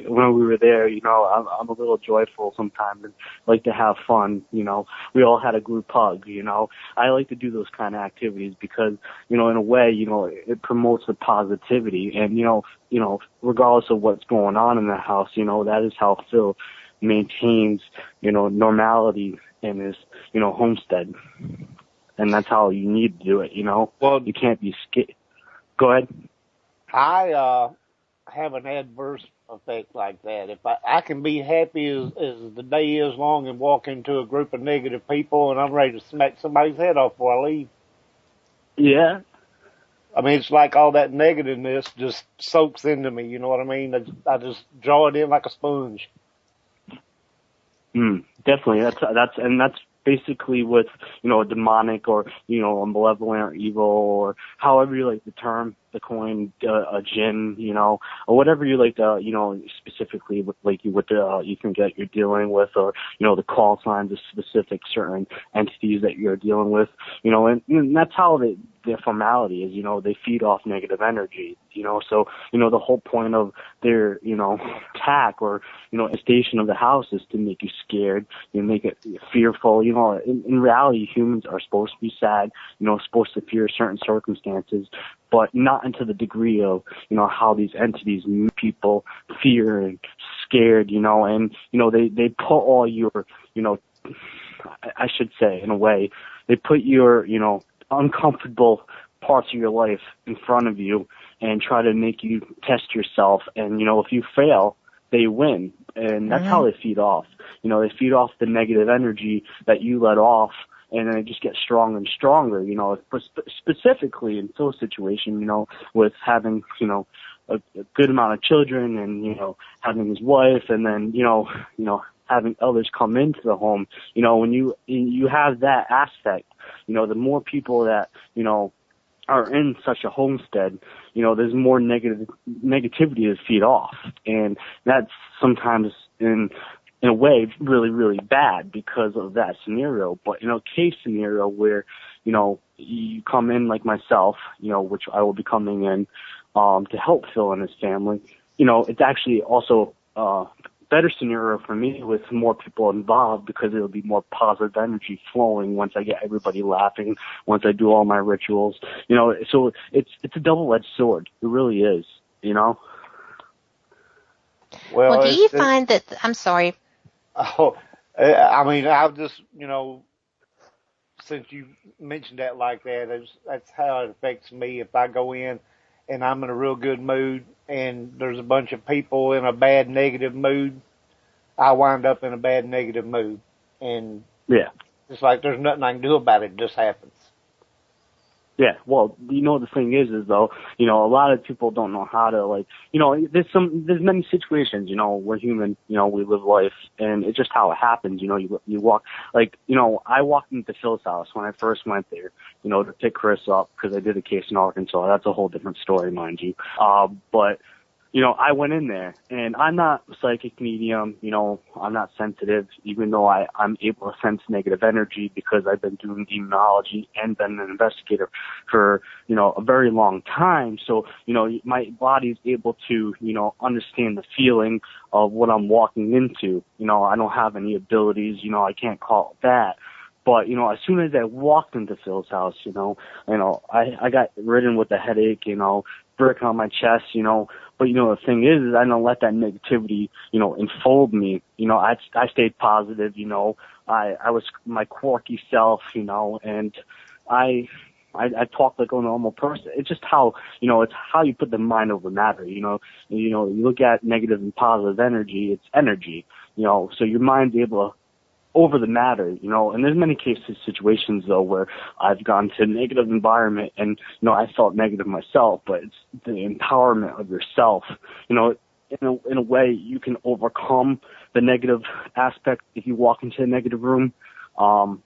[SPEAKER 9] when we were there, you know, I'm a little joyful sometimes and like to have fun. You know, we all had a group hug. You know, I like to do those kind of activities because, you know, in a way, you know, it promotes the positivity. And, you know, regardless of what's going on in the house, you know, that is how Phil maintains, you know, normality in his, you know, homestead. And that's how you need to do it, you know. Well, you can't be scared. Go ahead.
[SPEAKER 4] I have an adverse effect like that. If I can be happy as the day is long and walk into a group of negative people and I'm ready to smack somebody's head off before I leave.
[SPEAKER 9] Yeah.
[SPEAKER 4] I mean, it's like all that negativeness just soaks into me, you know what I mean? I just draw it in like a sponge.
[SPEAKER 9] Definitely. That's basically with, a demonic or, a malevolent or evil, or however you like the term, the coin, a jinn, or whatever you like to, specifically with you think that you're dealing with, or, the call signs of specific certain entities that you're dealing with, and that's how their formality is, they feed off negative energy, so, the whole point of their, attack or, station of the house is to make you scared, make it fearful, in reality, humans are supposed to be sad, supposed to fear certain circumstances, but not into the degree of, how these entities make people fear and scared, and, they put all your, I should say, in a way, they put your, uncomfortable parts of your life in front of you and try to make you test yourself. And, if you fail, they win. And that's how they feed off. They feed off the negative energy that you let off, and then it just gets stronger and stronger, specifically in Phil's situation, with having, a good amount of children and, having his wife and then, having others come into the home, when you have that aspect, the more people that, are in such a homestead, there's more negativity to feed off. And that's sometimes in a way really, really bad because of that scenario. But, case scenario where, you come in like myself, which I will be coming in, to help Phil and his family, it's actually also, better scenario for me with more people involved because it'll be more positive energy flowing once I get everybody laughing, once I do all my rituals, so it's a double-edged sword. It really is,
[SPEAKER 8] Well, do you find that, I'm sorry.
[SPEAKER 4] Oh, I mean, I'll just, since you mentioned that like that, that's how it affects me. If I go in and I'm in a real good mood and there's a bunch of people in a bad negative mood, I wind up in a bad negative mood. And it's like there's nothing I can do about it. It just happens.
[SPEAKER 9] Yeah, well, the thing is though, a lot of people don't know how to, there's many situations, we're human, we live life, and it's just how it happens, you walk, I walked into Phil's house when I first went there, to pick Karissa up, because I did a case in Arkansas. That's a whole different story, mind you. But I went in there, and I'm not a psychic medium, I'm not sensitive, even though I'm able to sense negative energy because I've been doing demonology and been an investigator for, a very long time. So, my body's able to, understand the feeling of what I'm walking into. I don't have any abilities, I can't call it that. But, as soon as I walked into Phil's house, I got ridden with a headache, brick on my chest, but, the thing is I don't let that negativity, enfold me. I stayed positive, I was my quirky self, and I talk like a normal person. It's just how, it's how you put the mind over matter, you look at negative and positive energy, it's energy, so your mind's able to over the matter, and there's many situations though where I've gone to a negative environment and, I felt negative myself, but it's the empowerment of yourself, in a way you can overcome the negative aspect if you walk into a negative room,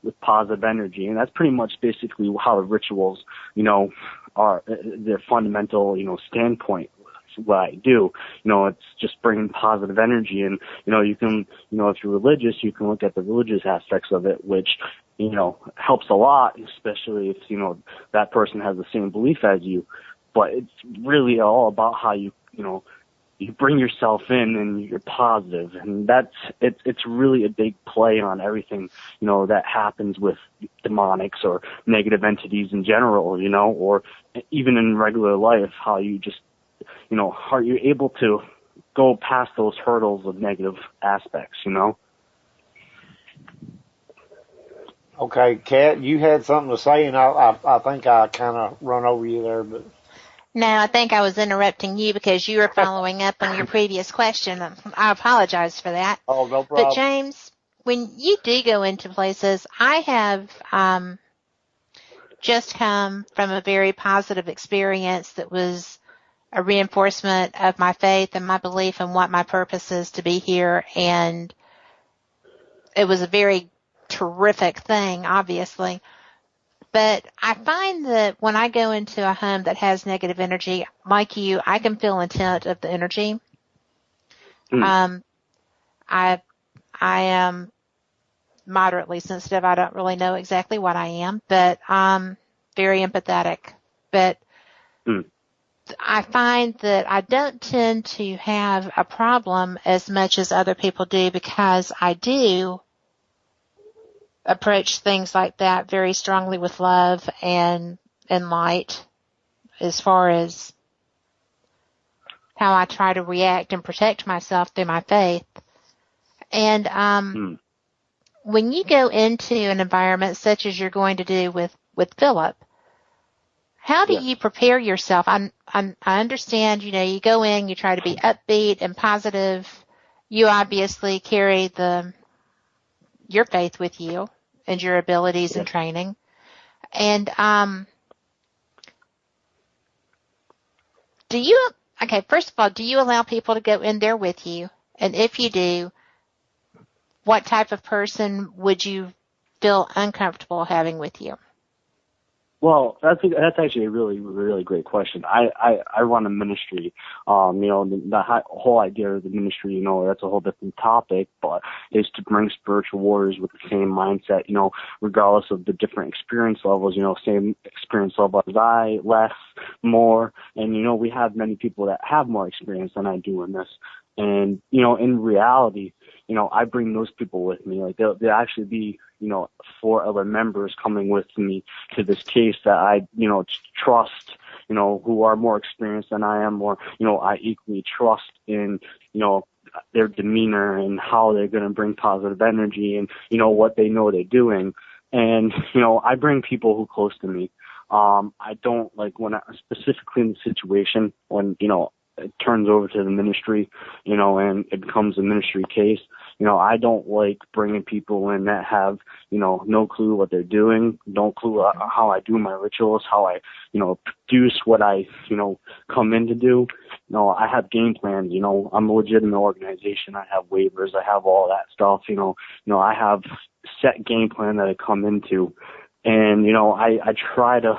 [SPEAKER 9] with positive energy. And that's pretty much basically how the rituals, are their fundamental, standpoint. What I do, it's just bringing positive energy, and you can, if you're religious, you can look at the religious aspects of it, which helps a lot, especially if that person has the same belief as you. But it's really all about how you bring yourself in and you're positive, and it's really a big play on everything that happens with demonics or negative entities in general, or even in regular life, how you just are you able to go past those hurdles of negative aspects,
[SPEAKER 4] Okay, Kat, you had something to say, and I think I kind of run over you there, but.
[SPEAKER 8] No, I think I was interrupting you because you were following up on your previous question. I apologize for that.
[SPEAKER 4] Oh, no problem.
[SPEAKER 8] But James, when you do go into places, I have just come from a very positive experience that was a reinforcement of my faith and my belief in what my purpose is to be here. And was a very terrific thing, obviously. But I find that when I go into a home that has negative energy, like you, I can feel intent of the energy. I am moderately sensitive. I don't really know exactly what I am, but very empathetic. But I find that I don't tend to have a problem as much as other people do, because I do approach things like that very strongly with love and light, as far as how I try to react and protect myself through my faith. And when you go into an environment such as you're going to do with Philip, how do you prepare yourself? I understand, you go in, you try to be upbeat and positive. You obviously carry your faith with you and your abilities and training. And first of all, do you allow people to go in there with you? And if you do, what type of person would you feel uncomfortable having with you?
[SPEAKER 9] Well, that's actually a really, really great question. I run a ministry. The whole idea of the ministry, that's a whole different topic, but is to bring spiritual warriors with the same mindset, regardless of the different experience levels, same experience level as I, less, more. And, we have many people that have more experience than I do in this. And, in reality, I bring those people with me. Like, they'll actually be, 4 other members coming with me to this case that I, trust, who are more experienced than I am, or, I equally trust in, their demeanor and how they're going to bring positive energy and, what they know they're doing. And, I bring people who are close to me. I don't, specifically in the situation when, it turns over to the ministry, and it becomes a ministry case. I don't like bringing people in that have, no clue what they're doing, no clue how I do my rituals, how I, produce what I, come in to do. I have game plans, I'm a legitimate organization. I have waivers. I have all that stuff, I have set game plan that I come into. And, I try to,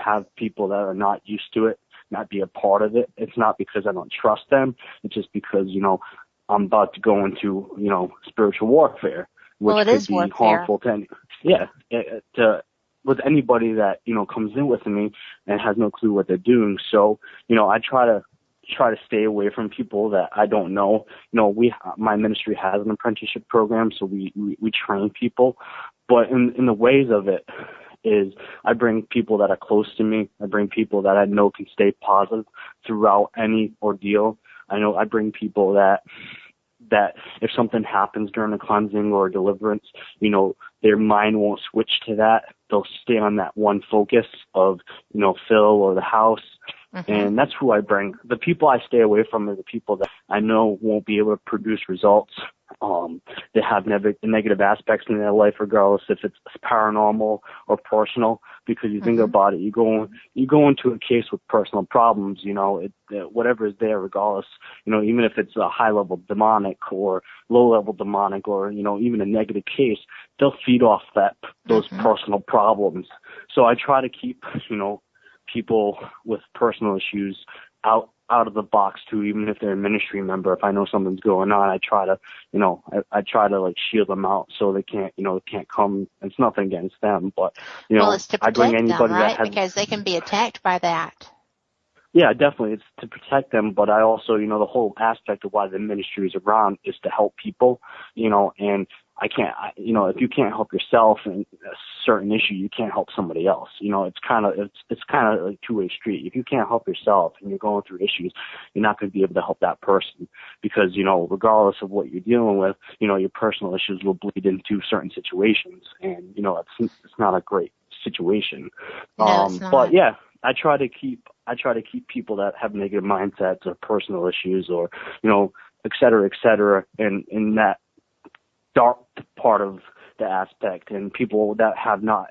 [SPEAKER 9] have people that are not used to it not be a part of it. It's not because I don't trust them. It's just because, I'm about to go into, spiritual warfare, which could be harmful to with anybody that, comes in with me and has no clue what they're doing. So, I try to stay away from people that I don't know. My ministry has an apprenticeship program, so we train people, but in the ways of it is I bring people that are close to me. I bring people that I know can stay positive throughout any ordeal. I bring people that if something happens during a cleansing or a deliverance, their mind won't switch to that. They'll stay on that one focus of, Phil or the house. And that's who I bring. The people I stay away from are the people that I know won't be able to produce results. They have negative aspects in their life, regardless if it's paranormal or personal. Because you think about it, you go into a case with personal problems. Whatever is there, regardless. Even if it's a high level demonic or low level demonic, or even a negative case, they'll feed off those personal problems. So I try to keep people with personal issues out of the box too, even if they're a ministry member. If I know something's going on, I try to, I try to shield them out so they can't come. It's nothing against them, but
[SPEAKER 8] it's to protect
[SPEAKER 9] I bring anybody
[SPEAKER 8] them, right?
[SPEAKER 9] that has,
[SPEAKER 8] because they can be attacked by that.
[SPEAKER 9] Yeah, definitely. It's to protect them, but I also, the whole aspect of why the ministry is around is to help people, and I can't, if you can't help yourself in a certain issue, you can't help somebody else. It's kind of like a two-way street. If you can't help yourself and you're going through issues, you're not going to be able to help that person because, regardless of what you're dealing with, your personal issues will bleed into certain situations, and, it's not a great situation.
[SPEAKER 8] No, it's not.
[SPEAKER 9] But yeah, I try to keep people that have negative mindsets or personal issues or, et cetera, and in that dark part of the aspect, and people that have not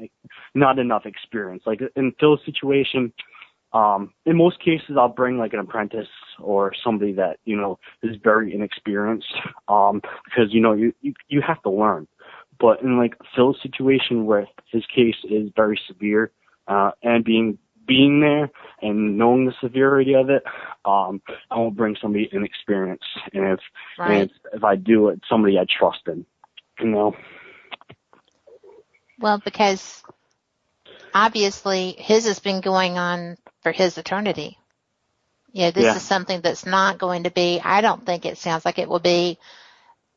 [SPEAKER 9] enough experience. Like in Phil's situation, in most cases I'll bring like an apprentice or somebody that, is very inexperienced, because, you have to learn. But in like Phil's situation where his case is very severe, and being there and knowing the severity of it, I won't bring somebody inexperienced. And if I do it, somebody I trust in, you know.
[SPEAKER 8] Well, because obviously his has been going on for his eternity. This is something that's not going to be, I don't think it sounds like it will be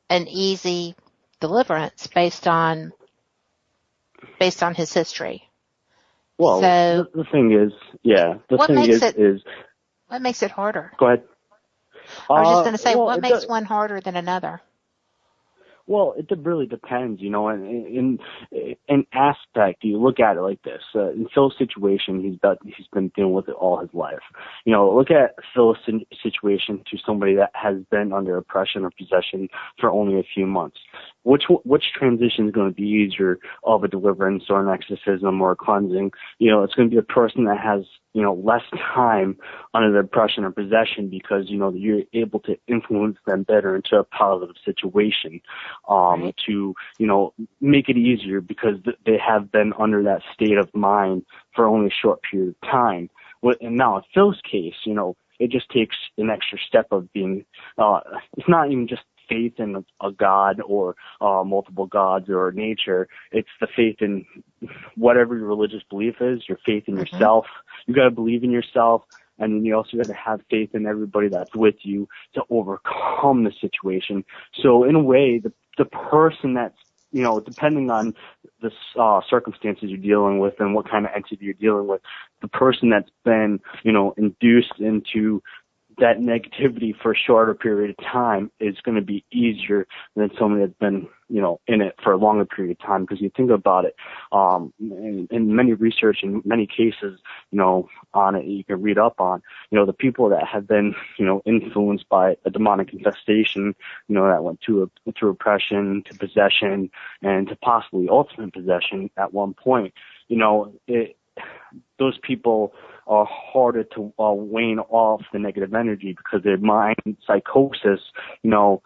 [SPEAKER 8] an easy deliverance based on his history.
[SPEAKER 9] Well,
[SPEAKER 8] so,
[SPEAKER 9] the thing is,
[SPEAKER 8] what makes it harder?
[SPEAKER 9] Go ahead.
[SPEAKER 8] I was just going to say, what makes one harder than another?
[SPEAKER 9] Well, it really depends, you know. In aspect, you look at it like this. In Phil's situation, he's been dealing with it all his life. You know, look at Phil's situation to somebody that has been under oppression or possession for only a few months. Which transition is going to be easier of a deliverance or an exorcism or a cleansing? You know, it's going to be a person that has, you know, less time under the oppression or possession because, you know, you're able to influence them better into a positive situation, to, you know, make it easier because they have been under that state of mind for only a short period of time. And now in Phil's case, you know, it just takes an extra step of being, it's not even just faith in a god or multiple gods or nature. It's the faith in whatever your religious belief is, your faith in yourself. You got to believe in yourself, and then you also got to have faith in everybody that's with you to overcome the situation. So in a way, the person that's, you know, depending on the circumstances you're dealing with and what kind of entity you're dealing with, the person that's been, you know, induced into that negativity for a shorter period of time is going to be easier than somebody that's been, you know, in it for a longer period of time. Because you think about it, in many research, in many cases, you know, on it, you can read up on, you know, the people that have been, you know, influenced by a demonic infestation, you know, that went to oppression, to possession, and to possibly ultimate possession at one point, you know, those people are harder to wane off the negative energy because their mind psychosis, you know,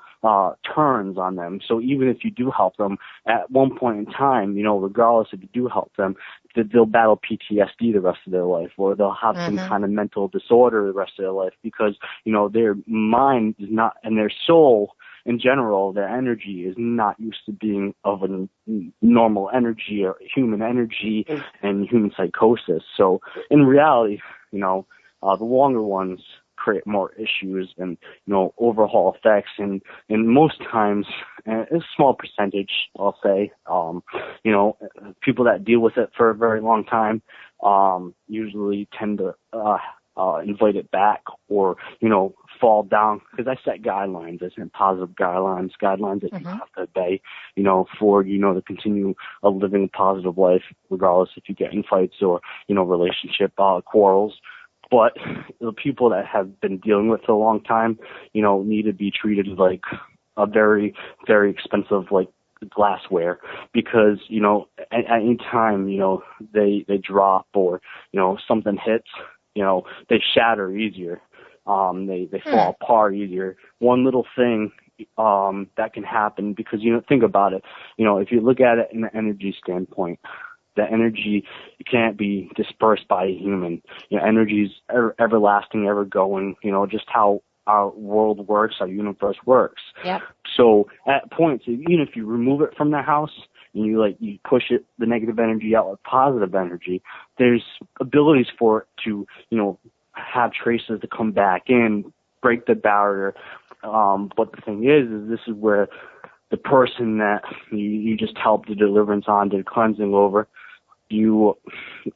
[SPEAKER 9] turns on them. So even if you do help them at one point in time, you know, regardless if you do help them, they'll battle PTSD the rest of their life, or they'll have some kind of mental disorder the rest of their life because, you know, their mind is not, and their soul in general, their energy is not used to being of a normal energy or human energy and human psychosis. So in reality, you know, the longer ones create more issues and, you know, overhaul effects. And most times, a small percentage, I'll say, you know, people that deal with it for a very long time, usually tend to, invite it back or, you know, fall down, because I set guidelines, I set positive guidelines that you have to obey, you know, for, you know, to continue living a positive life, regardless if you get in fights or, you know, relationship quarrels. But the people that have been dealing with it a long time, you know, need to be treated like a very, very expensive, like, glassware, because, you know, at any time, you know, they drop or, you know, something hits, you know, they shatter easier. They fall apart easier. One little thing that can happen, because, you know, think about it. You know, if you look at it in an energy standpoint, the energy can't be dispersed by a human. You know, energy is everlasting, ever going. You know, just how our world works, our universe works.
[SPEAKER 8] Yep.
[SPEAKER 9] So at points, even if you remove it from the house and you push it, the negative energy out with positive energy, there's abilities for it to, you know, have traces to come back in, break the barrier. But the thing is this is where the person that you just helped the deliverance on, did cleansing over, you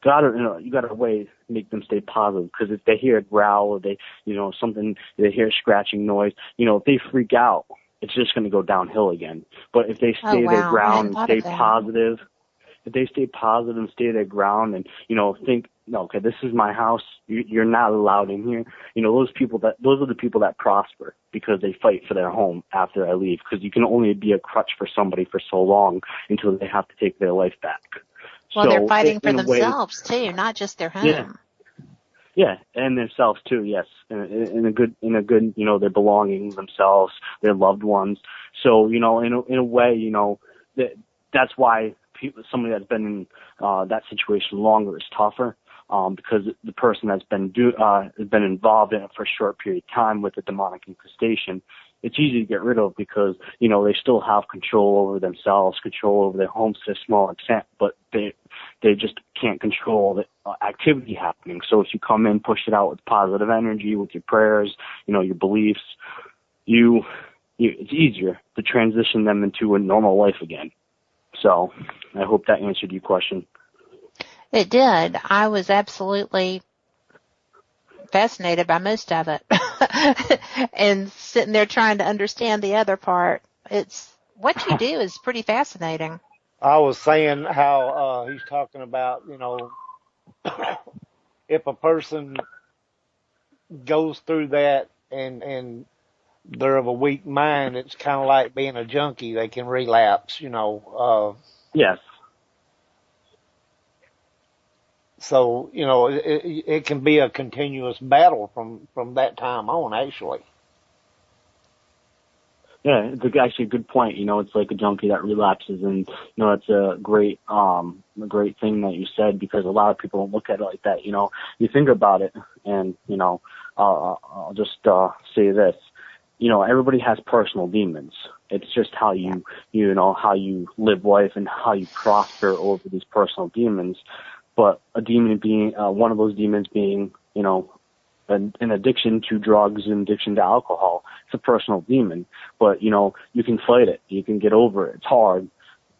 [SPEAKER 9] gotta way to make them stay positive. Because if they hear a growl or they hear a scratching noise, you know, if they freak out, it's just going to go downhill again. But if they stay their ground and stay positive, if they stay positive and stay their ground and, you know, think, okay, this is my house, you're not allowed in here. You know, those are the people that prosper because they fight for their home after I leave, because you can only be a crutch for somebody for so long until they have to take their life back.
[SPEAKER 8] Well, so they're fighting for themselves too, not just their home.
[SPEAKER 9] Yeah, and themselves too. Yes, in a good, you know, their belongings, themselves, their loved ones. So, you know, in a way, you know, that's why somebody that's been in that situation longer is tougher, because the person that's been involved in it for a short period of time with the demonic infestation, it's easy to get rid of because, they still have control over themselves, control over their homes to a small extent, but they just can't control the activity happening. So if you come in, push it out with positive energy, with your prayers, your beliefs, it's easier to transition them into a normal life again. So I hope that answered your question.
[SPEAKER 8] It did. I was absolutely fascinated by most of it and sitting there trying to understand the other part. It's what you do is pretty fascinating.
[SPEAKER 4] I was saying how he's talking about, if a person goes through that and they're of a weak mind, it's kind of like being a junkie. They can relapse,
[SPEAKER 9] Yes.
[SPEAKER 4] So, it can be a continuous battle from that time on, actually.
[SPEAKER 9] Yeah, it's actually a good point. It's like a junkie that relapses, and it's a great thing that you said, because a lot of people don't look at it like that. You think about it, and I'll just say this. Everybody has personal demons. It's just how how you live life and how you prosper over these personal demons. But a demon being one of those demons being an addiction to drugs and addiction to alcohol. It's a personal demon, but you can fight it. You can get over it. It's hard,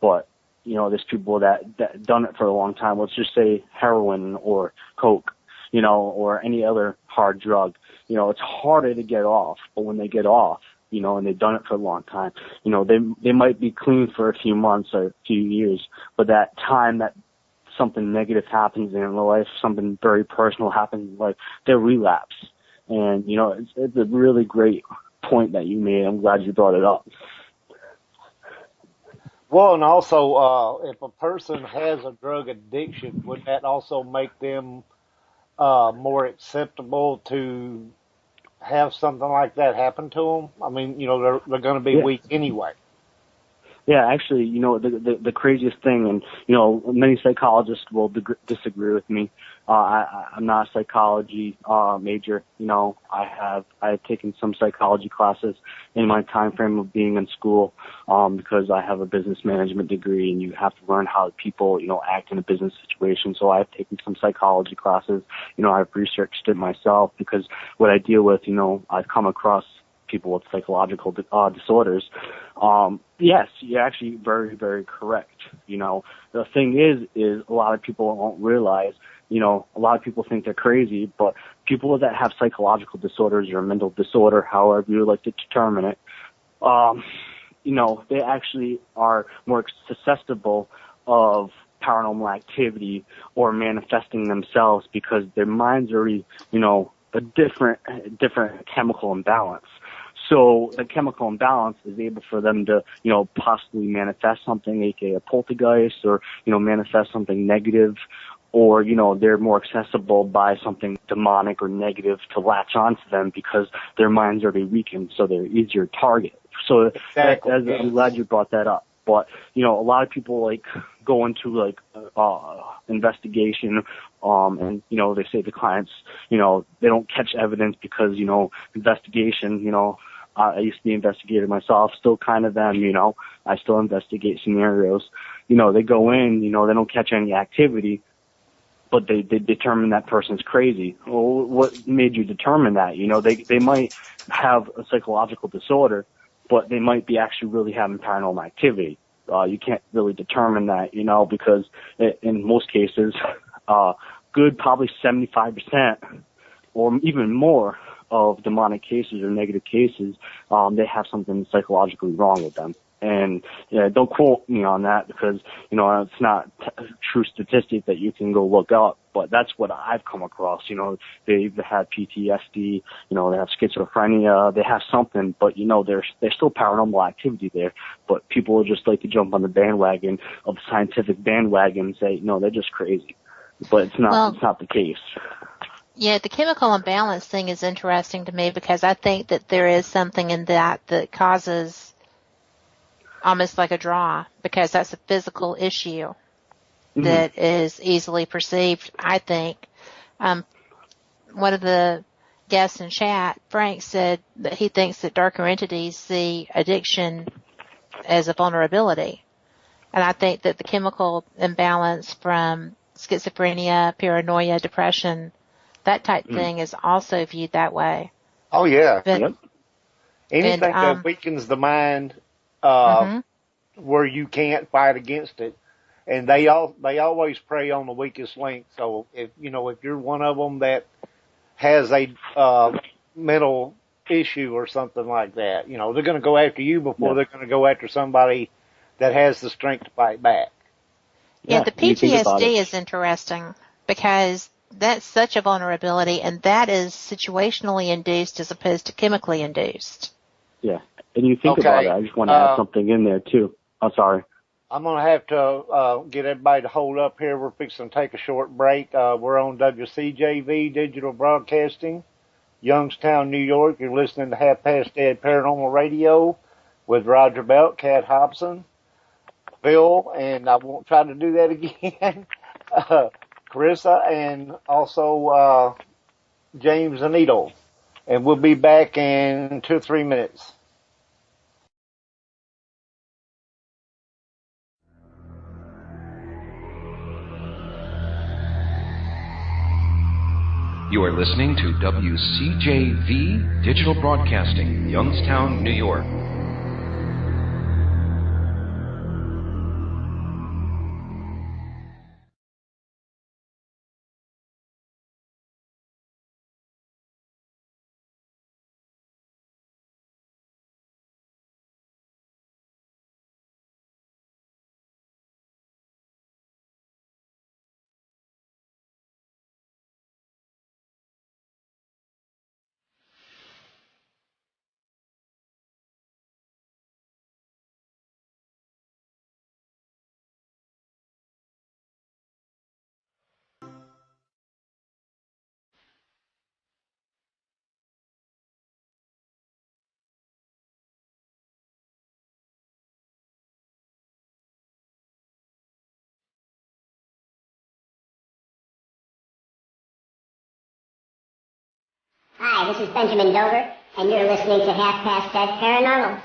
[SPEAKER 9] but there's people that done it for a long time. Let's just say heroin or coke, or any other hard drug. It's harder to get off, but when they get off, and they've done it for a long time, they might be clean for a few months or a few years, but that time that something negative happens in their life, something very personal happens in life, they relapse. And, it's a really great point that you made. I'm glad you brought it up.
[SPEAKER 4] Well, and also, if a person has a drug addiction, would that also make them more acceptable to have something like that happen to them? I mean, they're going to be weak anyway.
[SPEAKER 9] Yeah, actually, the craziest thing, and, many psychologists will disagree with me. I'm not a psychology major. I have taken some psychology classes in my time frame of being in school, because I have a business management degree, and you have to learn how people, act in a business situation. So I've taken some psychology classes. I've researched it myself, because what I deal with, I've come across people with psychological disorders. Yes, you're actually very, very correct. The thing is a lot of people don't realize, a lot of people think they're crazy, but people that have psychological disorders or mental disorder, however you like to determine it, they actually are more susceptible of paranormal activity or manifesting themselves, because their mind's already, a different chemical imbalance. So the chemical imbalance is able for them to, possibly manifest something, aka a poltergeist, or, manifest something negative, or, they're more accessible by something demonic or negative to latch onto them, because their mind's already weakened, so they're easier target. So
[SPEAKER 4] exactly.
[SPEAKER 9] I'm glad you brought that up. But, a lot of people go into investigation, and, they say to clients, they don't catch evidence because, investigation, I used to be an investigator myself, still kind of them, I still investigate scenarios. They go in, they don't catch any activity, but they determine that person's crazy. Well, what made you determine that? They might have a psychological disorder, but they might be actually really having paranormal activity. You can't really determine that, because in most cases, good probably 75% or even more of demonic cases or negative cases, they have something psychologically wrong with them. And don't quote me on that, because it's not a true statistic that you can go look up, but that's what I've come across. They've had PTSD, they have schizophrenia, they have something, but there's still paranormal activity there. But people would just like to jump on the bandwagon of the scientific bandwagon and say, no, they're just crazy. But it's not. Well, it's not the case.
[SPEAKER 8] Yeah, the chemical imbalance thing is interesting to me, because I think that there is something in that causes almost like a draw, because that's a physical issue that is easily perceived, I think. One of the guests in chat, Frank, said that he thinks that darker entities see addiction as a vulnerability. And I think that the chemical imbalance from schizophrenia, paranoia, depression, that type thing is also viewed that way.
[SPEAKER 4] Oh, yeah.
[SPEAKER 8] But,
[SPEAKER 4] Anything that weakens the mind where you can't fight against it. And they always prey on the weakest link. So if you're one of them that has a mental issue or something like that, they're going to go after you before they're going to go after somebody that has the strength to fight back.
[SPEAKER 8] Yeah, the PTSD is interesting because that's such a vulnerability, and that is situationally induced as opposed to chemically induced.
[SPEAKER 9] Yeah, and you think about it. I just want to add something in there too. I'm sorry.
[SPEAKER 4] I'm going to have to get everybody to hold up here. We're fixing to take a short break. We're on WCJV Digital Broadcasting, Youngstown, New York. You're listening to Half Past Dead Paranormal Radio with Roger Belt, Cat Hobson, Phil, and I won't try to do that again, Karissa, and also James Anito. And we'll be back in 2 or 3 minutes.
[SPEAKER 3] You are listening to WCJV Digital Broadcasting, Youngstown, New York.
[SPEAKER 10] Hi, this is Benjamin Dover, and you're listening to Half Past Dead Paranormal.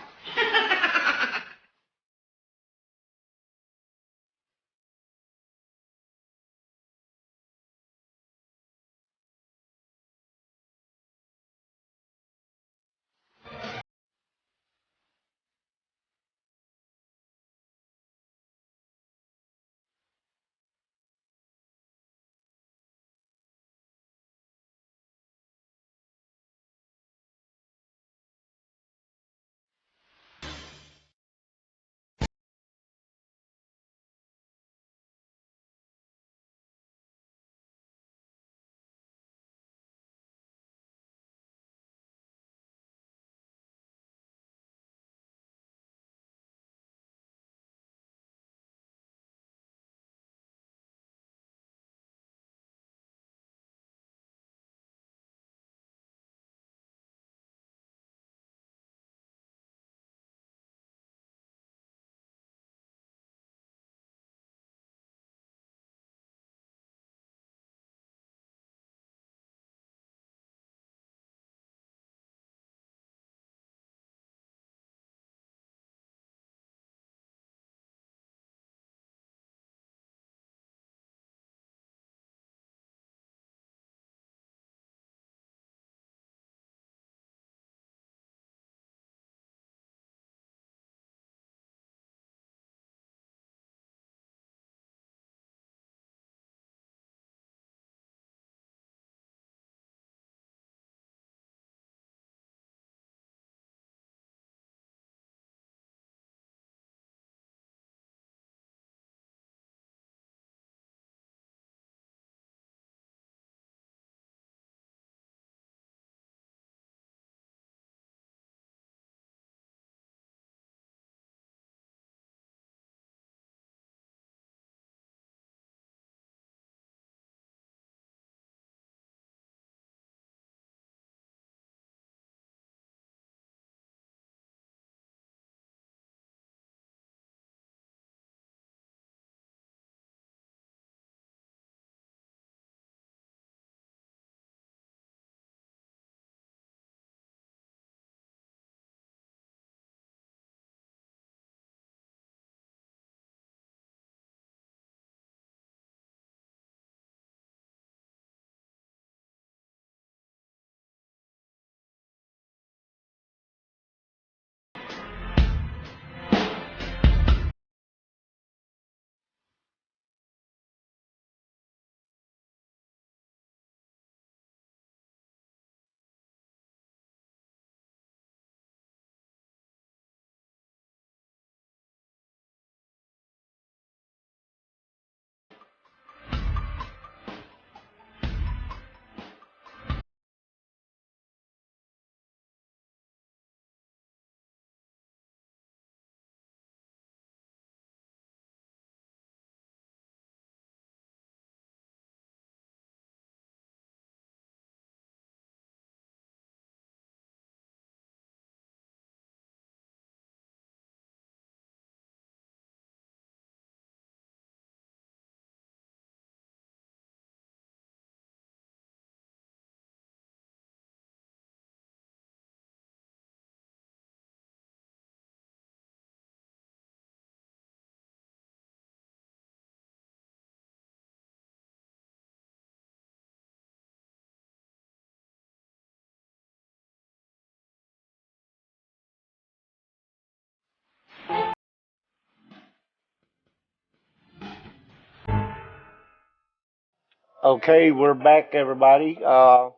[SPEAKER 4] Okay, we're back, everybody. I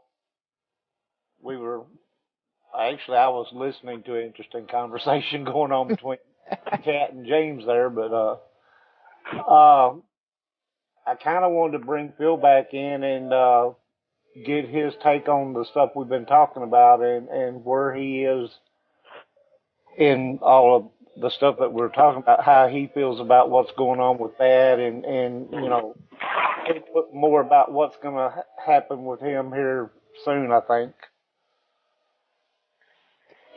[SPEAKER 4] was listening to an interesting conversation going on between Kat and James there, but I kind of wanted to bring Phil back in and get his take on the stuff we've been talking about and where he is in all of the stuff that we're talking about, how he feels about what's going on with that, and you know, input more about what's going to happen with him here soon, I think.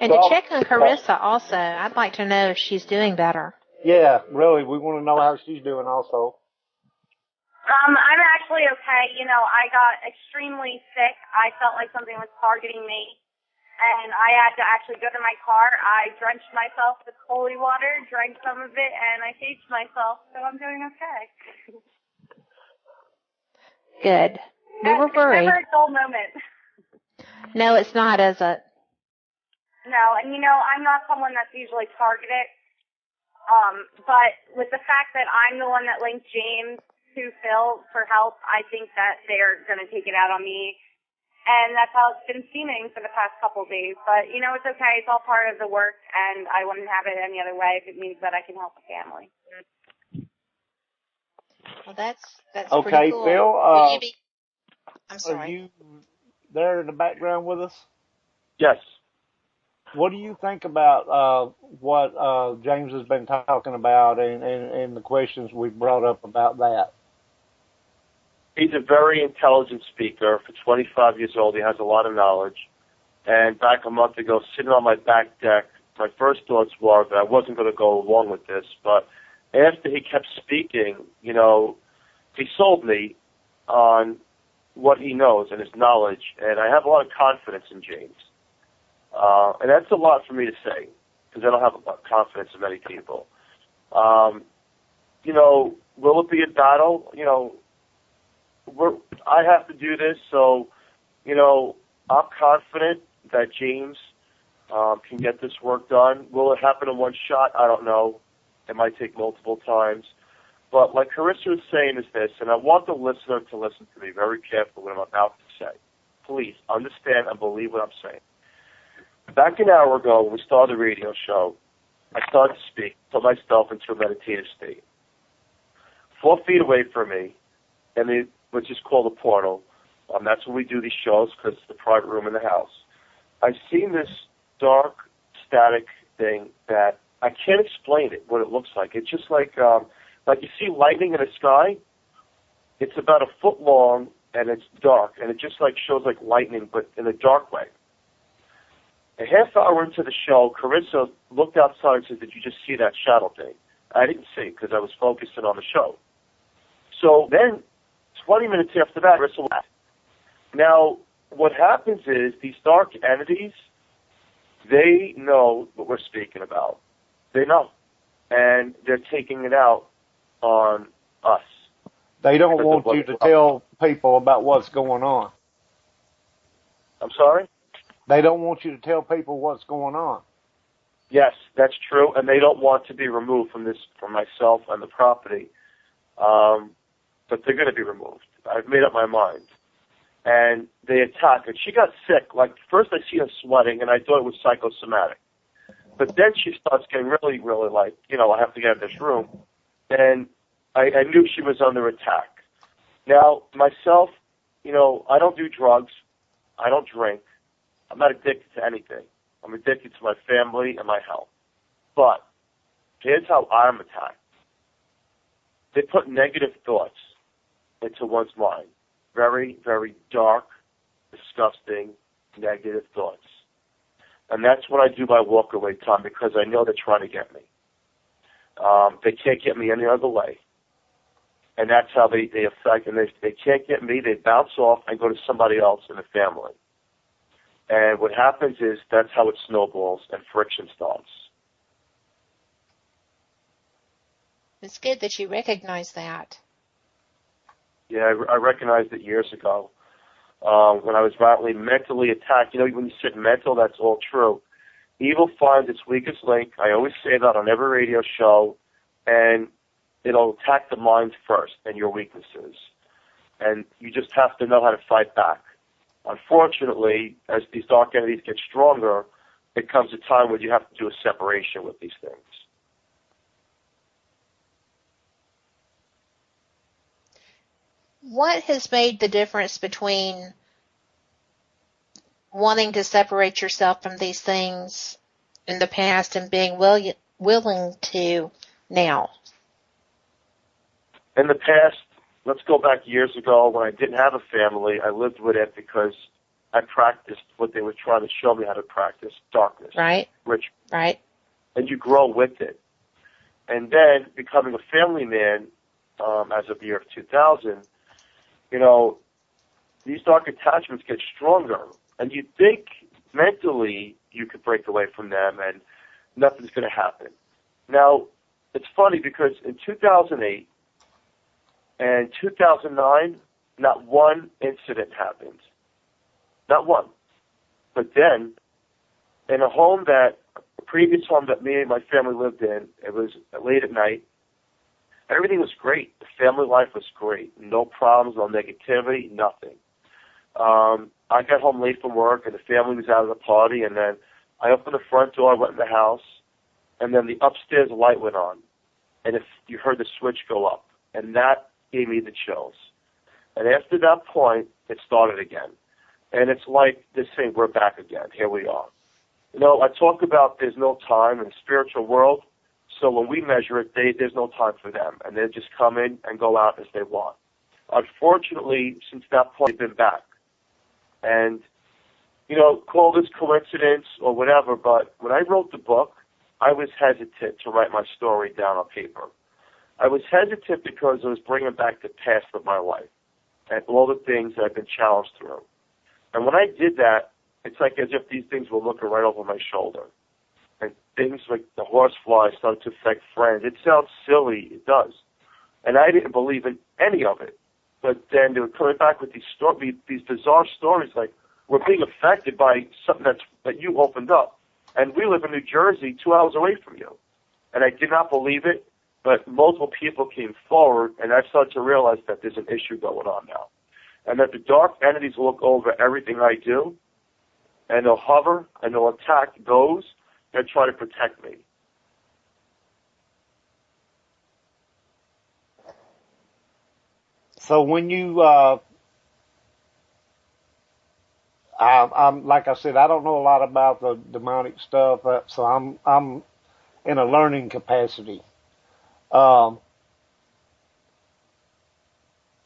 [SPEAKER 8] And to check on Karissa also, I'd like to know if she's doing better.
[SPEAKER 4] Yeah, really, we want to know how she's doing also.
[SPEAKER 7] I'm actually okay. You know, I got extremely sick. I felt like something was targeting me. And I had to actually go to my car. I drenched myself with holy water, drank some of it, and I saved myself. So I'm doing okay.
[SPEAKER 8] Good. We were worried.
[SPEAKER 7] It's never a dull moment.
[SPEAKER 8] No, it's not, is it?
[SPEAKER 7] No, and you know, I'm not someone that's usually targeted. But with the fact that I'm the one that linked James to Phil for help, I think that they're going to take it out on me. And that's how it's been seeming for the past couple of days. But, you know, it's okay. It's all part of the work, and I wouldn't have it any other way if it means that I can help the family.
[SPEAKER 8] Well, that's
[SPEAKER 4] okay,
[SPEAKER 8] pretty cool.
[SPEAKER 4] Phil,
[SPEAKER 8] I'm sorry.
[SPEAKER 4] Are you there in the background with us?
[SPEAKER 6] Yes.
[SPEAKER 4] What do you think about what James has been talking about and the questions we've brought up about that?
[SPEAKER 6] He's a very intelligent speaker. For 25 years old, he has a lot of knowledge. And back a month ago, sitting on my back deck, my first thoughts were that I wasn't going to go along with this. But after he kept speaking, you know, he sold me on what he knows and his knowledge. And I have a lot of confidence in James. And that's a lot for me to say, because I don't have a lot of confidence in many people. You know, will it be a battle? You know, I have to do this, so, you know, I'm confident that James can get this work done. Will it happen in one shot? I don't know. It might take multiple times. But like Karissa was saying is this, and I want the listener to listen to me very carefully what I'm about to say. Please understand and believe what I'm saying. Back an hour ago, when we started the radio show, I started to speak, put myself into a meditative state. 4 feet away from me, which is called a portal. That's where we do these shows because it's the private room in the house. I've seen this dark, static thing that I can't explain it, what it looks like. It's just like you see lightning in the sky. It's about a foot long, and it's dark, and it just like shows like lightning, but in a dark way. A half hour into the show, Karissa looked outside and said, "Did you just see that shadow thing?" I didn't see it because I was focusing on the show. So then, 20 minutes after that, Karissa left. Now, what happens is these dark entities, they know what we're speaking about. They know. And they're taking it out on us.
[SPEAKER 4] They don't want you to tell people about what's going on.
[SPEAKER 6] I'm sorry?
[SPEAKER 4] They don't want you to tell people what's going on.
[SPEAKER 6] Yes, that's true, and they don't want to be removed from myself and the property. But they're going to be removed. I've made up my mind. And they attack, and she got sick. Like, first I see her sweating, and I thought it was psychosomatic. But then she starts getting really, really like, you know, I have to get out of this room. And I knew she was under attack. Now, myself, you know, I don't do drugs. I don't drink. I'm not addicted to anything. I'm addicted to my family and my health. But here's how I'm attacked. They put negative thoughts into one's mind. Very, very dark, disgusting, negative thoughts. And that's what I do by walk away time because I know they're trying to get me. They can't get me any other way. And that's how they affect, and they can't get me, they bounce off and go to somebody else in the family. And what happens is that's how it snowballs and friction starts.
[SPEAKER 8] It's good that you recognize that.
[SPEAKER 6] Yeah, I recognized it years ago when I was mentally attacked. You know, when you said mental, that's all true. Evil finds its weakest link. I always say that on every radio show, and it'll attack the mind first and your weaknesses. and you just have to know how to fight back. Unfortunately, as these dark entities get stronger, it comes a time where you have to do a separation with these things.
[SPEAKER 8] What has made the difference between wanting to separate yourself from these things in the past and being willing to now?
[SPEAKER 6] In the past, let's go back years ago when I didn't have a family, I lived with it because I practiced what they were trying to show me how to practice, darkness.
[SPEAKER 8] Right.
[SPEAKER 6] Ritual.
[SPEAKER 8] Right.
[SPEAKER 6] And you grow with it. And then becoming a family man, as of the year of 2000, these dark attachments get stronger. And you think mentally you could break away from them and nothing's going to happen. Now, it's funny because in 2008 and 2009, not one incident happened. Not one. But then, in a previous home that me and my family lived in, it was late at night. Everything was great. The family life was great. No problems, no negativity, nothing. I got home late from work, and the family was out of the party, and then I opened the front door, went in the house, and then the upstairs light went on, and you heard the switch go up, and that gave me the chills. And after that point, it started again. And it's like this thing, we're back again. Here we are. I talk about there's no time in the spiritual world, so when we measure it, there's no time for them, and they just come in and go out as they want. Unfortunately, since that point, they've been back. And, call this coincidence or whatever, but when I wrote the book, I was hesitant to write my story down on paper. I was hesitant because I was bringing back the past of my life and all the things that I've been challenged through. And when I did that, it's like as if these things were looking right over my shoulder. And things like the horsefly started to affect friends. It sounds silly, it does. And I didn't believe in any of it. But then they were coming back with these bizarre stories like, we're being affected by something that you opened up. And we live in New Jersey, 2 hours away from you. And I did not believe it, but multiple people came forward, and I started to realize that there's an issue going on now. And that the dark entities look over everything I do, and they'll hover, and they'll attack those that try to protect me.
[SPEAKER 4] So when you, I'm like I said, I don't know a lot about the demonic stuff, so I'm in a learning capacity. How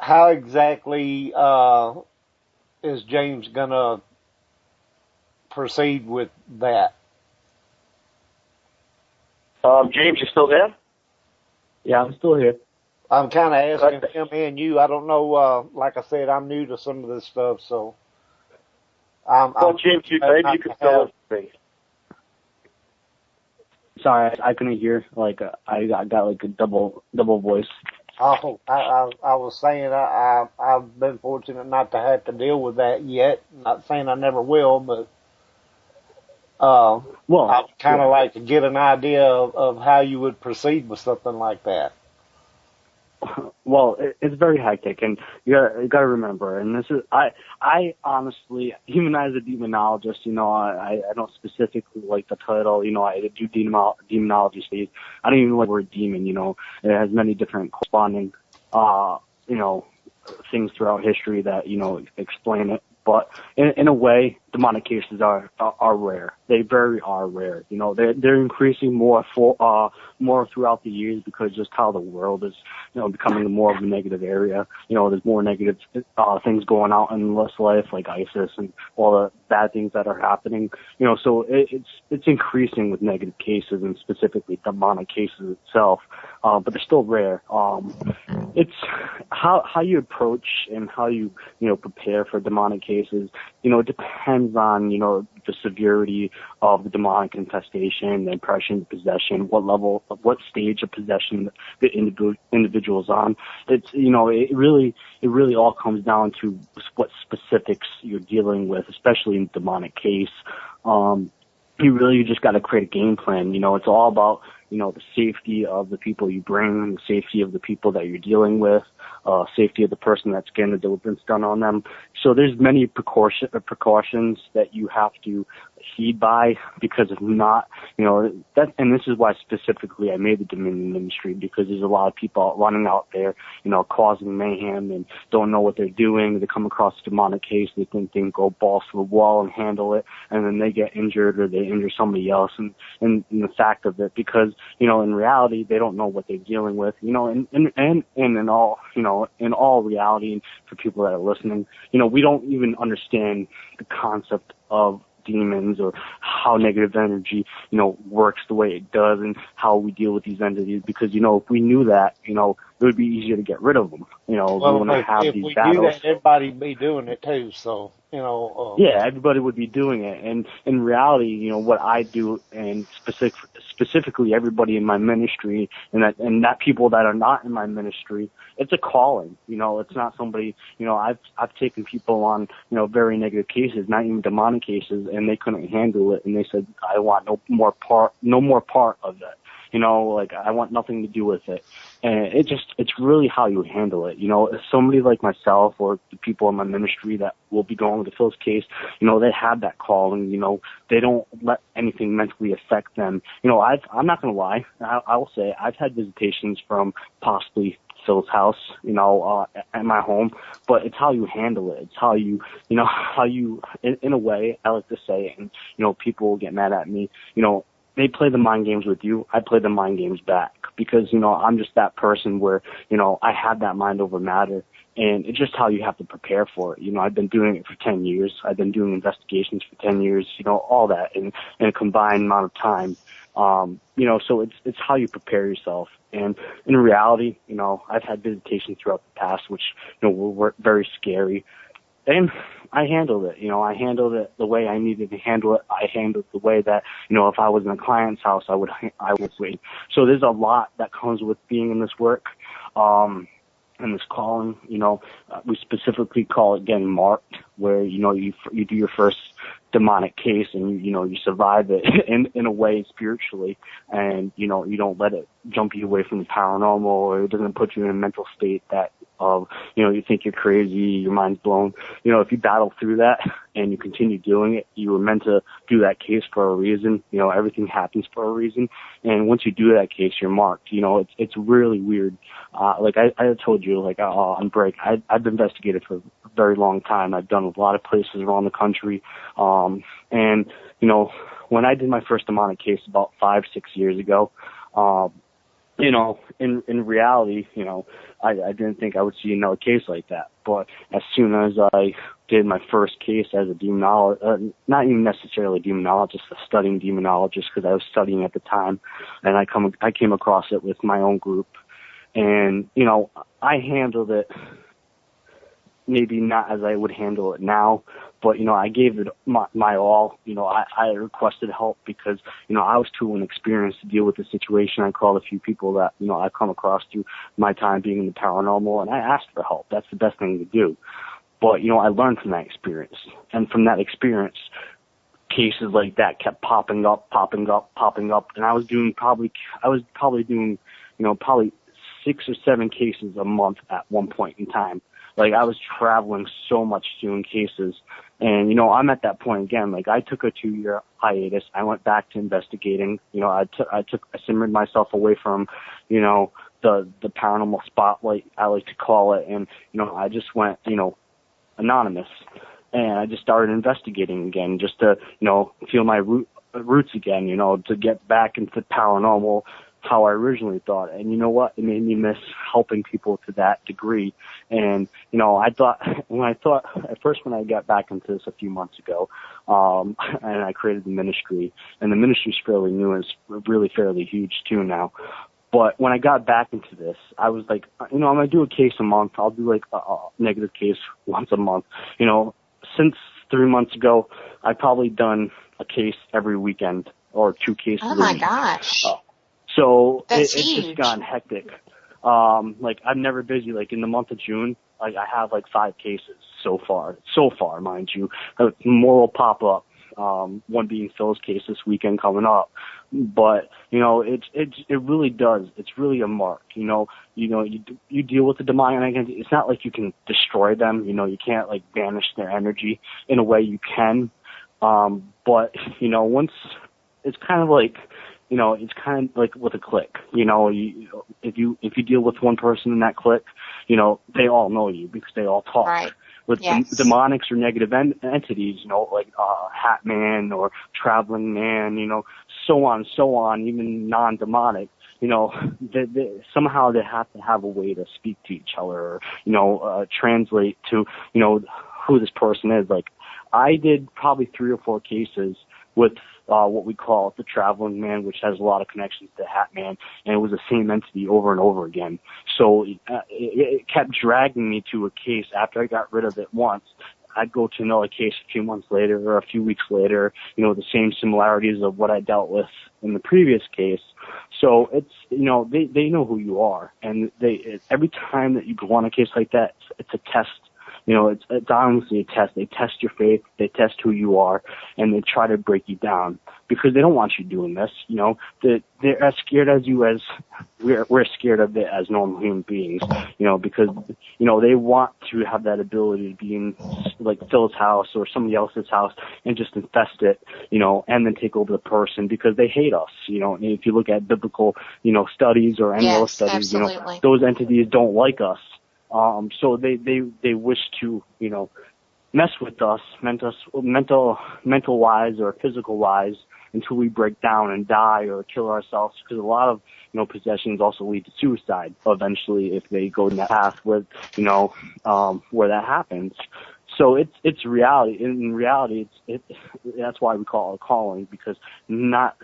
[SPEAKER 4] exactly is James gonna proceed with that?
[SPEAKER 6] James, you still there?
[SPEAKER 9] Yeah, I'm still here.
[SPEAKER 4] I'm kind of asking him and you. I don't know. Like I said, I'm new to some of this stuff, so.
[SPEAKER 6] James, maybe you could tell us me.
[SPEAKER 9] Sorry, I couldn't hear. I got a double voice.
[SPEAKER 4] Oh, I was saying I've been fortunate not to have to deal with that yet. Not saying I never will, but I'd kind of like to get an idea of how you would proceed with something like that.
[SPEAKER 9] Well, it's very hectic, and you gotta remember, and this is, I honestly, even as a demonologist, I don't specifically like the title, I do demonology studies. I don't even like the word demon, it has many different corresponding, things throughout history that, explain it. But in a way, demonic cases are rare. They are rare. They're increasing more throughout the years because just how the world is, becoming more of a negative area. There's more negative things going out in this life, like ISIS and all the bad things that are happening. So it's increasing with negative cases and specifically demonic cases itself. But they're still rare. It's how you approach and how you prepare for demonic cases. It depends on the severity of the demonic infestation, the impression, possession, what stage of possession the individual's on. It's it really all comes down to what specifics you're dealing with, especially in demonic case. You just got to create a game plan. It's all about the safety of the people you bring, the safety of the people that you're dealing with, safety of the person that's getting the deliverance done on them. So there's many precautions that you have to heed by, because if not, and this is why specifically I made the Dominion Ministry, because there's a lot of people running out there, causing mayhem and don't know what they're doing. They come across a demonic case, they think they can go balls to the wall and handle it, and then they get injured or they injure somebody else. And the fact of it, because, in reality, they don't know what they're dealing with, and in all reality, and for people that are listening, we don't even understand the concept of demons or how negative energy, works the way it does and how we deal with these entities, because, if we knew that, it would be easier to get rid of them.
[SPEAKER 4] Well, if we do that, everybody'd be doing it too, so,
[SPEAKER 9] yeah, everybody would be doing it. And in reality, what I do, and specifically everybody in my ministry, and that people that are not in my ministry, it's a calling. It's not somebody, I've taken people on, very negative cases, not even demonic cases, and they couldn't handle it, and they said, I want no more part of that. I want nothing to do with it. And it's really how you handle it. If somebody like myself or the people in my ministry that will be going with the Phil's case, they have that calling, they don't let anything mentally affect them. I'm not going to lie. I will say I've had visitations from possibly Phil's house, at my home, but it's how you handle it. It's how you, in a way, I like to say, and, people will get mad at me, they play the mind games with you. I play the mind games back, because, I'm just that person where, I have that mind over matter, and it's just how you have to prepare for it. I've been doing it for 10 years. I've been doing investigations for 10 years, all that in a combined amount of time. So it's how you prepare yourself. And in reality, I've had visitations throughout the past, which, were very scary. And I handled it. I handled it the way I needed to handle it. I handled it the way that, if I was in a client's house, I would wait. So there's a lot that comes with being in this work, and this calling. We specifically call it getting marked, where, you do your first demonic case and, you survive it in a way spiritually, and, you don't let it jump you away from the paranormal, or it doesn't put you in a mental state that of, you think you're crazy, your mind's blown. If you battle through that and you continue doing it, you were meant to do that case for a reason. Everything happens for a reason. And once you do that case, you're marked. It's really weird. Like I told you, on break, I've investigated for a very long time. I've done a lot of places around the country. And, when I did my first demonic case about 5-6 years ago, in reality, I didn't think I would see another case like that. But as soon as I did my first case as a demonologist, not even necessarily a demonologist, a studying demonologist, because I was studying at the time, and I came across it with my own group. And, I handled it maybe not as I would handle it now, but, I gave it my all. I requested help because, I was too inexperienced to deal with the situation. I called a few people that, I've come across through my time being in the paranormal, and I asked for help. That's the best thing to do. But, I learned from that experience. And from that experience, cases like that kept popping up. And I was probably doing, probably 6 or 7 cases a month at one point in time. I was traveling so much doing cases. And, I'm at that point again. I took a 2-year hiatus. I went back to investigating. I simmered myself away from, the paranormal spotlight, I like to call it. And, I just went, anonymous. And I just started investigating again, just to, feel my roots again, to get back into paranormal how I originally thought. And you know what? It made me miss helping people to that degree. And, I thought at first when I got back into this a few months ago, and I created the ministry, and the ministry's fairly new and it's really fairly huge too now. But when I got back into this, I was like, I'm going to do a case a month. I'll do a negative case once a month. Since 3 months ago, I've probably done a case every weekend or 2 cases a week.
[SPEAKER 8] Oh my gosh.
[SPEAKER 9] So
[SPEAKER 8] it's
[SPEAKER 9] just gotten hectic. I'm never busy. In the month of June, I have 5 cases so far, mind you. More will pop up. One being Phil's case this weekend coming up. But, it really does. It's really a mark. You deal with the demonic entity. It's not like you can destroy them. You can't like banish their energy. In a way you can. But, once it's kind of like, it's kind of like with a clique. If you deal with one person in that clique, they all know you because they all talk.
[SPEAKER 8] Right.
[SPEAKER 9] With demonics or negative entities, like Hat Man or Traveling Man, so on, even non-demonic, somehow they have to have a way to speak to each other or, translate to, who this person is. Like, I did probably 3 or 4 cases with what we call the Traveling Man, which has a lot of connections to Hat Man, and it was the same entity over and over again. So it kept dragging me to a case. After I got rid of it once, I'd go to another case a few months later or a few weeks later, the same similarities of what I dealt with in the previous case. So it's, they know who you are, and every time that you go on a case like that, it's a test. It's honestly a test. They test your faith, they test who you are, and they try to break you down because they don't want you doing this. They're as scared as you as we're scared of it as normal human beings. Because they want to have that ability to be in like Phil's house or somebody else's house and just infest it, and then take over the person because they hate us. And if you look at biblical, studies or any other studies,
[SPEAKER 8] absolutely.
[SPEAKER 9] Those entities don't like us. So they wish to, mess with us, mental wise or physical wise until we break down and die or kill ourselves. Because a lot of, possessions also lead to suicide eventually if they go in that path where, where that happens. So it's reality. In reality, that's why we call it a calling, because not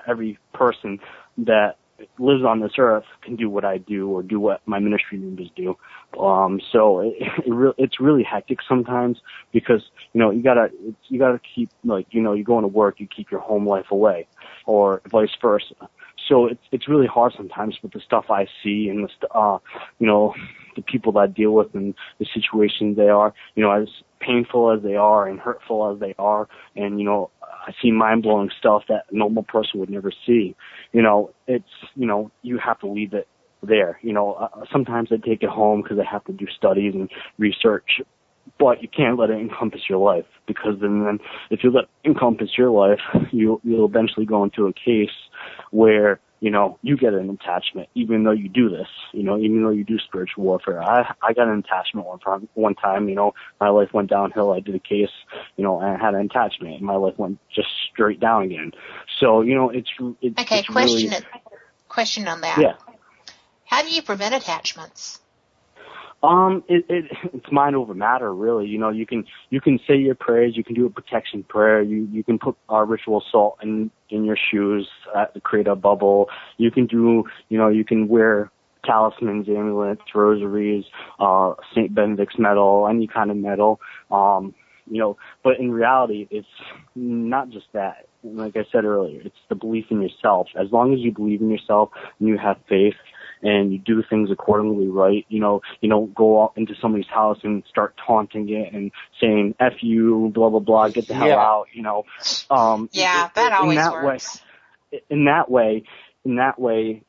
[SPEAKER 9] every person that lives on this earth can do what I do or do what my ministry members do. So it's really hectic sometimes because, you gotta keep, like, you're going to work, you keep your home life away, or vice versa. So it's really hard sometimes with the stuff I see and the people that I deal with and the situations they are, as painful as they are and hurtful as they are, and I see mind-blowing stuff that a normal person would never see. It's you have to leave it there. Sometimes I take it home because I have to do studies and research, but you can't let it encompass your life, because then if you let it encompass your life, you'll eventually go into a case where you get an attachment, even though you do this, even though you do spiritual warfare. I got an attachment one time, my life went downhill. I did a case, and I had an attachment, and my life went just straight down again. So, it's
[SPEAKER 8] okay. Question on that.
[SPEAKER 9] Yeah.
[SPEAKER 8] How do you prevent attachments?
[SPEAKER 9] It's mind over matter, really. You can say your prayers, you can do a protection prayer, you can put ritual salt in your shoes to create a bubble. You can do, you can wear talismans, amulets, rosaries, St. Benedict's medal, any kind of medal. But in reality, it's not just that. Like I said earlier, it's the belief in yourself. As long as you believe in yourself and you have faith and you do things accordingly right, you don't go out into somebody's house and start taunting it and saying, F you, blah, blah, blah, get the hell out,
[SPEAKER 8] that always works.
[SPEAKER 9] In that way,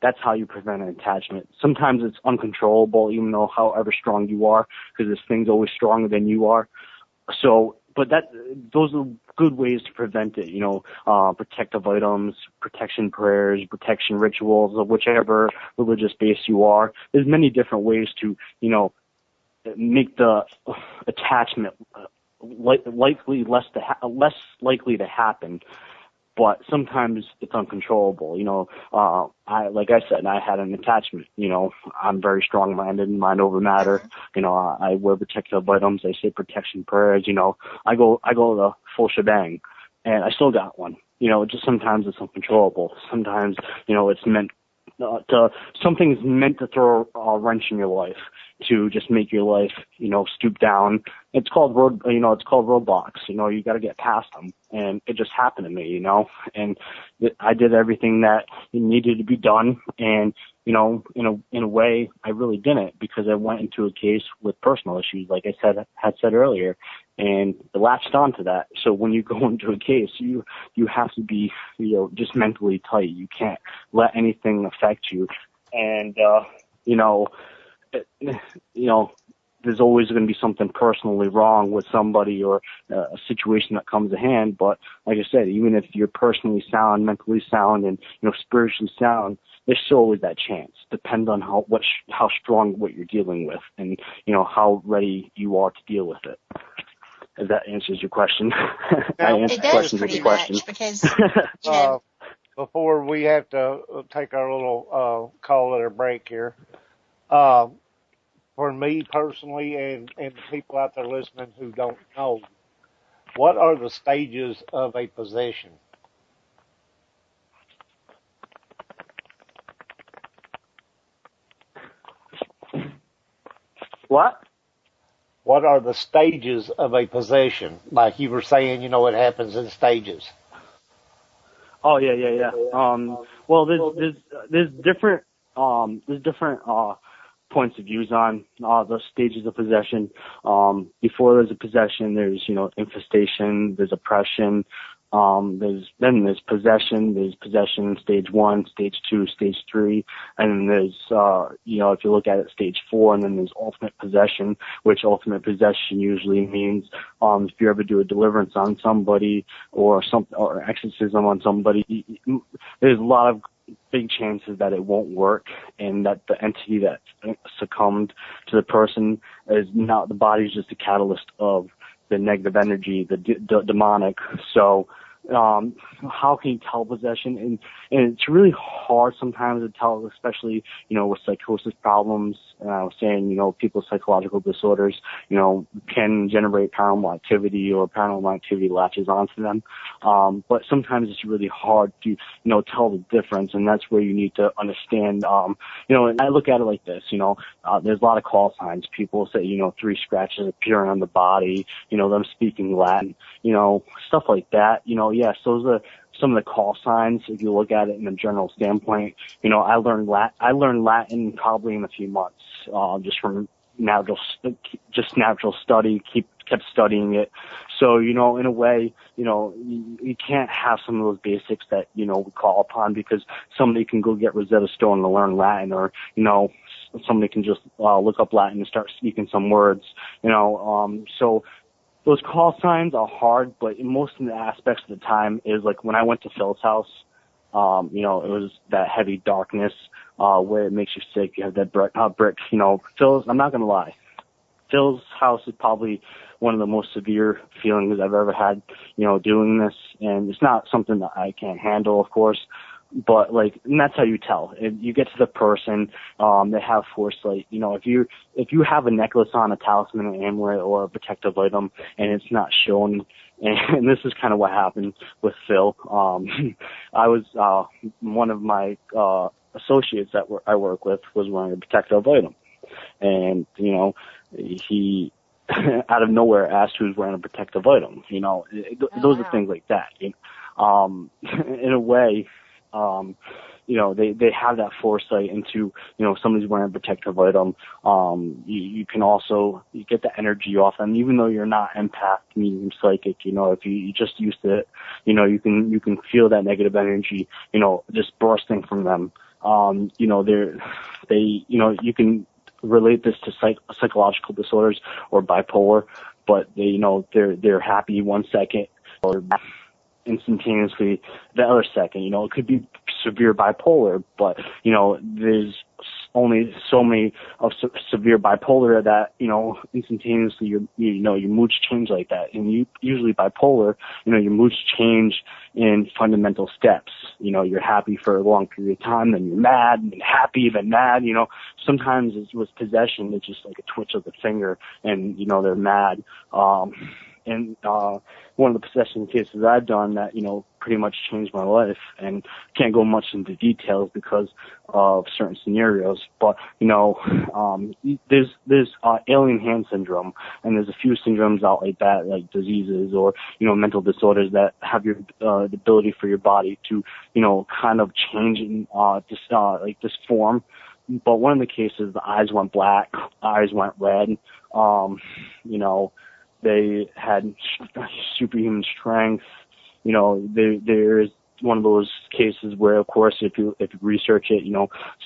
[SPEAKER 9] that's how you prevent an attachment. Sometimes it's uncontrollable, even though however strong you are, because this thing's always stronger than you are. So, but those are good ways to prevent it, protective items, protection prayers, protection rituals, of whichever religious base you are. There's many different ways to, make the attachment less likely to happen. But sometimes it's uncontrollable. Like I said, I had an attachment. I'm very strong-minded, mind over matter. I wear protective items. I say protection prayers. I go the full shebang, and I still got one. Just sometimes it's uncontrollable. Sometimes, it's meant something's meant to throw a wrench in your life, to just make your life, stoop down. It's called roadblocks. You got to get past them, and it just happened to me. And I did everything that needed to be done, and in a way, I really didn't, because I went into a case with personal issues, like I had said earlier, and I latched onto that. So when you go into a case, you have to be, just mentally tight. You can't let anything affect you. And, there's always going to be something personally wrong with somebody or a situation that comes to hand. But like I said, even if you're personally sound, mentally sound, and, spiritually sound, there's still always that chance. Depends on how strong what you're dealing with, and, how ready you are to deal with it. If that answers your question.
[SPEAKER 8] It does pretty much, because,
[SPEAKER 4] before we have to take our little call or break here, for me personally and the people out there listening who don't know, what are the stages of a possession?
[SPEAKER 9] What?
[SPEAKER 4] What are the stages of a possession? Like you were saying, it happens in stages.
[SPEAKER 9] Oh, yeah. Well, there's different points of views on the stages of possession. Before there's a possession, there's, infestation, there's oppression, there's possession stage 1, stage 2, stage 3, and then there's, if you look at it, stage 4, and then there's ultimate possession, which ultimate possession usually means, if you ever do a deliverance on somebody or exorcism on somebody, there's a lot of big chances that it won't work, and that the entity that succumbed to the person is not, the body's just a catalyst of the negative energy, the demonic. So, how can you tell possession? And it's really hard sometimes to tell, especially, with psychosis problems. I was saying, people's psychological disorders, can generate paranormal activity, or paranormal activity latches onto them. But sometimes it's really hard to, tell the difference, and that's where you need to understand, and I look at it like this, there's a lot of call signs. People say, 3 scratches appearing on the body, them speaking Latin, stuff like that, yes, those are some of the call signs. If you look at it in a general standpoint, I learned Latin probably in a few months, just from natural study, kept studying it. So, in a way, you can't have some of those basics that, we call upon, because somebody can go get Rosetta Stone to learn Latin, or, somebody can just look up Latin and start speaking some words, so those call signs are hard, but most of the aspects of the time is like when I went to Phil's house, it was that heavy darkness, where it makes you sick. You have that brick, Phil's, I'm not going to lie. Phil's house is probably one of the most severe feelings I've ever had, doing this. And it's not something that I can't handle, of course. But and that's how you tell. If you get to the person, they have foresight. If you have a necklace on, a talisman, an amulet, or a protective item, and it's not shown, and this is kind of what happened with Phil. I was, one of my, associates that I work with was wearing a protective item. And, he, out of nowhere asked who's wearing a protective item. Those are things like that. In a way, they have that foresight into, somebody's wearing a protective item. You can also, you get the energy off them, even though you're not empath, medium, psychic, if you just used to it, you can feel that negative energy, just bursting from them. You can relate this to psychological disorders or bipolar, but they're happy 1 second or instantaneously the other second. It could be severe bipolar, but there's only so many of severe bipolar that instantaneously your moods change like that. And usually bipolar, your moods change in fundamental steps. You're happy for a long period of time, then you're mad, and happy, then mad. Sometimes it's with possession, it's just like a twitch of the finger, and they're mad. and one of the possession cases I've done that, pretty much changed my life, and can't go much into details because of certain scenarios, but, there's alien hand syndrome, and there's a few syndromes out like that, like diseases or, mental disorders that have your, the ability for your body to, kind of change in, this form. But one of the cases, the eyes went black, eyes went red, they had superhuman strength. There's one of those cases where, of course, if you research it,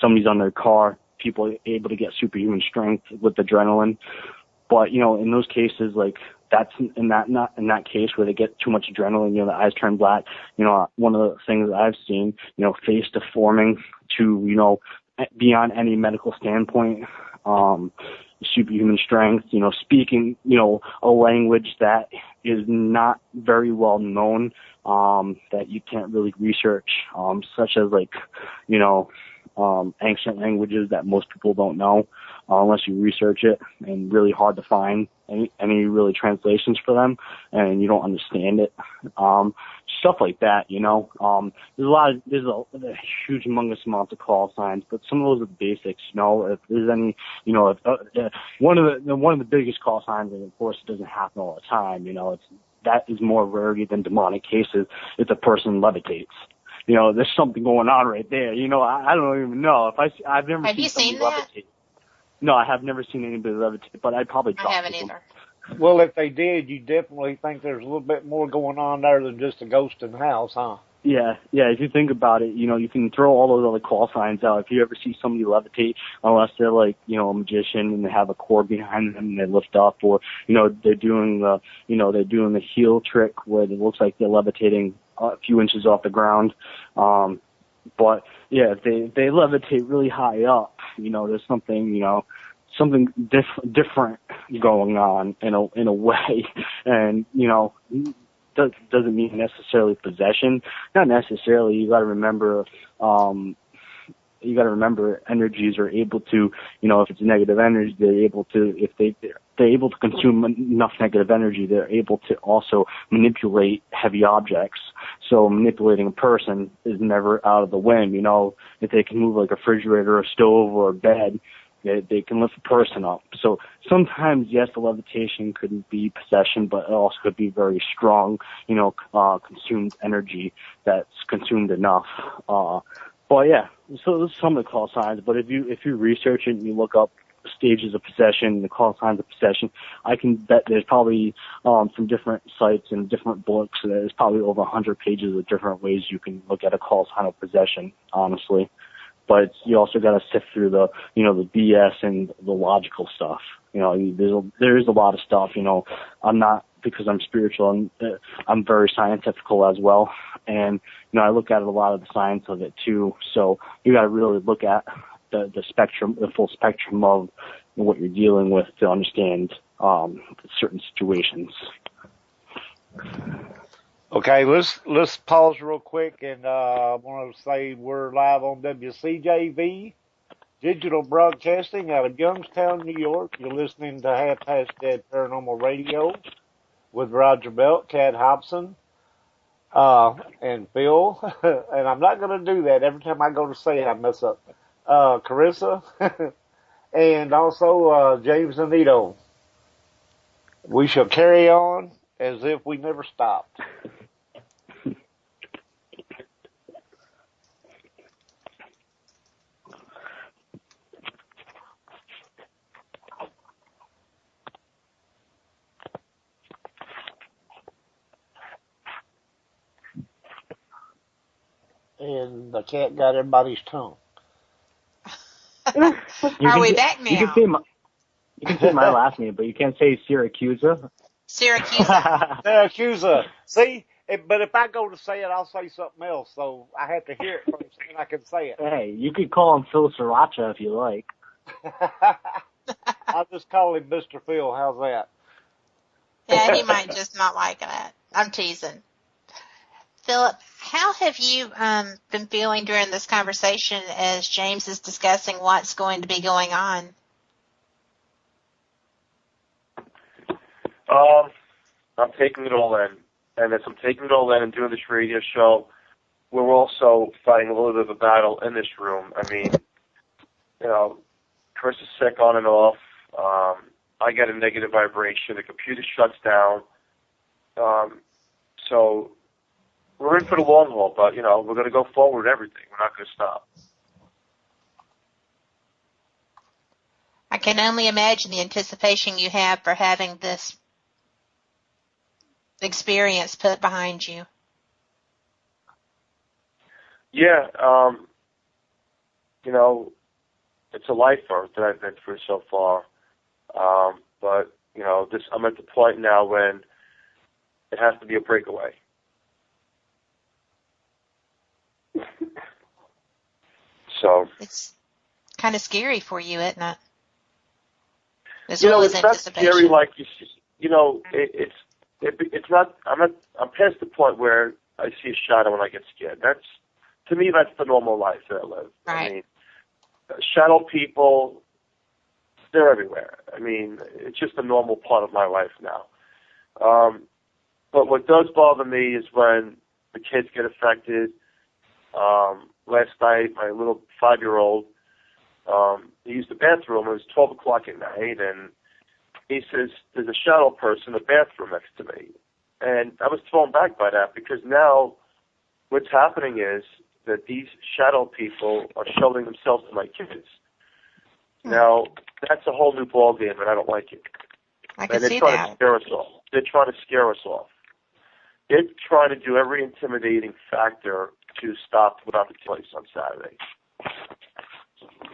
[SPEAKER 9] somebody's on their car, people are able to get superhuman strength with adrenaline. But, in those cases, like, that's in that case where they get too much adrenaline, the eyes turn black. One of the things that I've seen, face deforming to, beyond any medical standpoint, superhuman strength, speaking, a language that is not very well known, that you can't really research, such as ancient languages that most people don't know, unless you research it, and really hard to find any really translations for them, and you don't understand it. Stuff like that, there's a huge humongous amount of call signs, but some of those are the basics, if there's any, one of the biggest call signs, and of course it doesn't happen all the time, that is more rarity than demonic cases, if the person levitates. There's something going on right there. I don't even know. I've never
[SPEAKER 8] Have
[SPEAKER 9] seen
[SPEAKER 8] you seen
[SPEAKER 9] somebody
[SPEAKER 8] that?
[SPEAKER 9] levitate. No, I have never seen anybody levitate, but I'd probably
[SPEAKER 8] I haven't either.
[SPEAKER 4] Well, if they did, you definitely think there's a little bit more going on there than just a ghost in the house, huh?
[SPEAKER 9] Yeah. If you think about it, you can throw all those other call signs out. If you ever see somebody levitate, unless they're like, a magician and they have a cord behind them and they lift up, or, they're doing the heel trick where it looks like they're levitating a few inches off the ground. But yeah, if they levitate really high up, there's something, something different going on in a way. And, doesn't mean necessarily possession. Not necessarily. You got to remember energies are able to, if it's negative energy, they're able to, if they're able to consume enough negative energy, they're able to also manipulate heavy objects. So manipulating a person is never out of the win. If they can move like a refrigerator, a stove, or a bed, they can lift a person up. So sometimes, yes, the levitation could be possession, but it also could be very strong, consumed energy that's consumed enough. But yeah, so those are some of the call signs. But if you research it and you look up stages of possession, the call signs of possession, I can bet there's probably from different sites and different books, there's probably over 100 pages of different ways you can look at a call sign of possession, honestly. But you also got to sift through the BS and the logical stuff. There is a lot of stuff. I'm not, because I'm spiritual, I'm very scientifical as well, and I look at a lot of the science of it too. So you got to really look at the spectrum, the full spectrum of what you're dealing with to understand certain situations.
[SPEAKER 4] Okay, let's pause real quick, and I want to say we're live on WCJV Digital Broadcasting out of Youngstown, New York. You're listening to Half Past Dead Paranormal Radio with Roger Belt, Cat Hobson, and Phil. And I'm not going to do that. Every time I go to say it, I mess up. Karissa, and also James and Nito. We shall carry on as if we never stopped. And the cat got everybody's tongue.
[SPEAKER 8] Are we back now?
[SPEAKER 9] You can say my last name, but you can't say Saracusa.
[SPEAKER 8] Saracusa.
[SPEAKER 4] Saracusa. See? But if I go to say it, I'll say something else. So I have to hear it first, and I can say it.
[SPEAKER 9] Hey, you could call him Phil Sriracha if you like.
[SPEAKER 4] I'll just call him Mr. Phil. How's that?
[SPEAKER 8] Yeah, he might just not like that. I'm teasing. Philip, how have you been feeling during this conversation as James is discussing what's going to be going on?
[SPEAKER 6] I'm taking it all in. And as I'm taking it all in and doing this radio show, we're also fighting a little bit of a battle in this room. I mean, you know, Chris is sick on and off. I get a negative vibration. The computer shuts down. So we're in for the long haul, but, you know, we're going to go forward with everything. We're not going to stop.
[SPEAKER 8] I can only imagine the anticipation you have for having this experience put behind you. Yeah,
[SPEAKER 6] you know, it's a lifer that I've been through so far. But, you know, I'm at the point now when it has to be a breakaway. So
[SPEAKER 8] it's kind of scary for you, isn't it? As
[SPEAKER 6] you
[SPEAKER 8] well
[SPEAKER 6] know,
[SPEAKER 8] as
[SPEAKER 6] it's not
[SPEAKER 8] anticipation.
[SPEAKER 6] scary like you know. It's not. I'm past the point where I see a shadow and I get scared. To me, that's the normal life that I live.
[SPEAKER 8] Right.
[SPEAKER 6] I mean, shadow people, they're everywhere. I mean, it's just a normal part of my life now. But what does bother me is when the kids get affected. Last night, my little 5-year-old, he used the bathroom. It was 12 o'clock at night, and he says, there's a shadow person in the bathroom next to me. And I was thrown back by that because now what's happening is that these shadow people are showing themselves to my kids. Now, that's a whole new ballgame, and I don't like it.
[SPEAKER 8] I can
[SPEAKER 6] and they're
[SPEAKER 8] see
[SPEAKER 6] trying
[SPEAKER 8] that.
[SPEAKER 6] to scare us off. They're trying to scare us off. They're trying to do every intimidating factor to stop without the place on Saturday.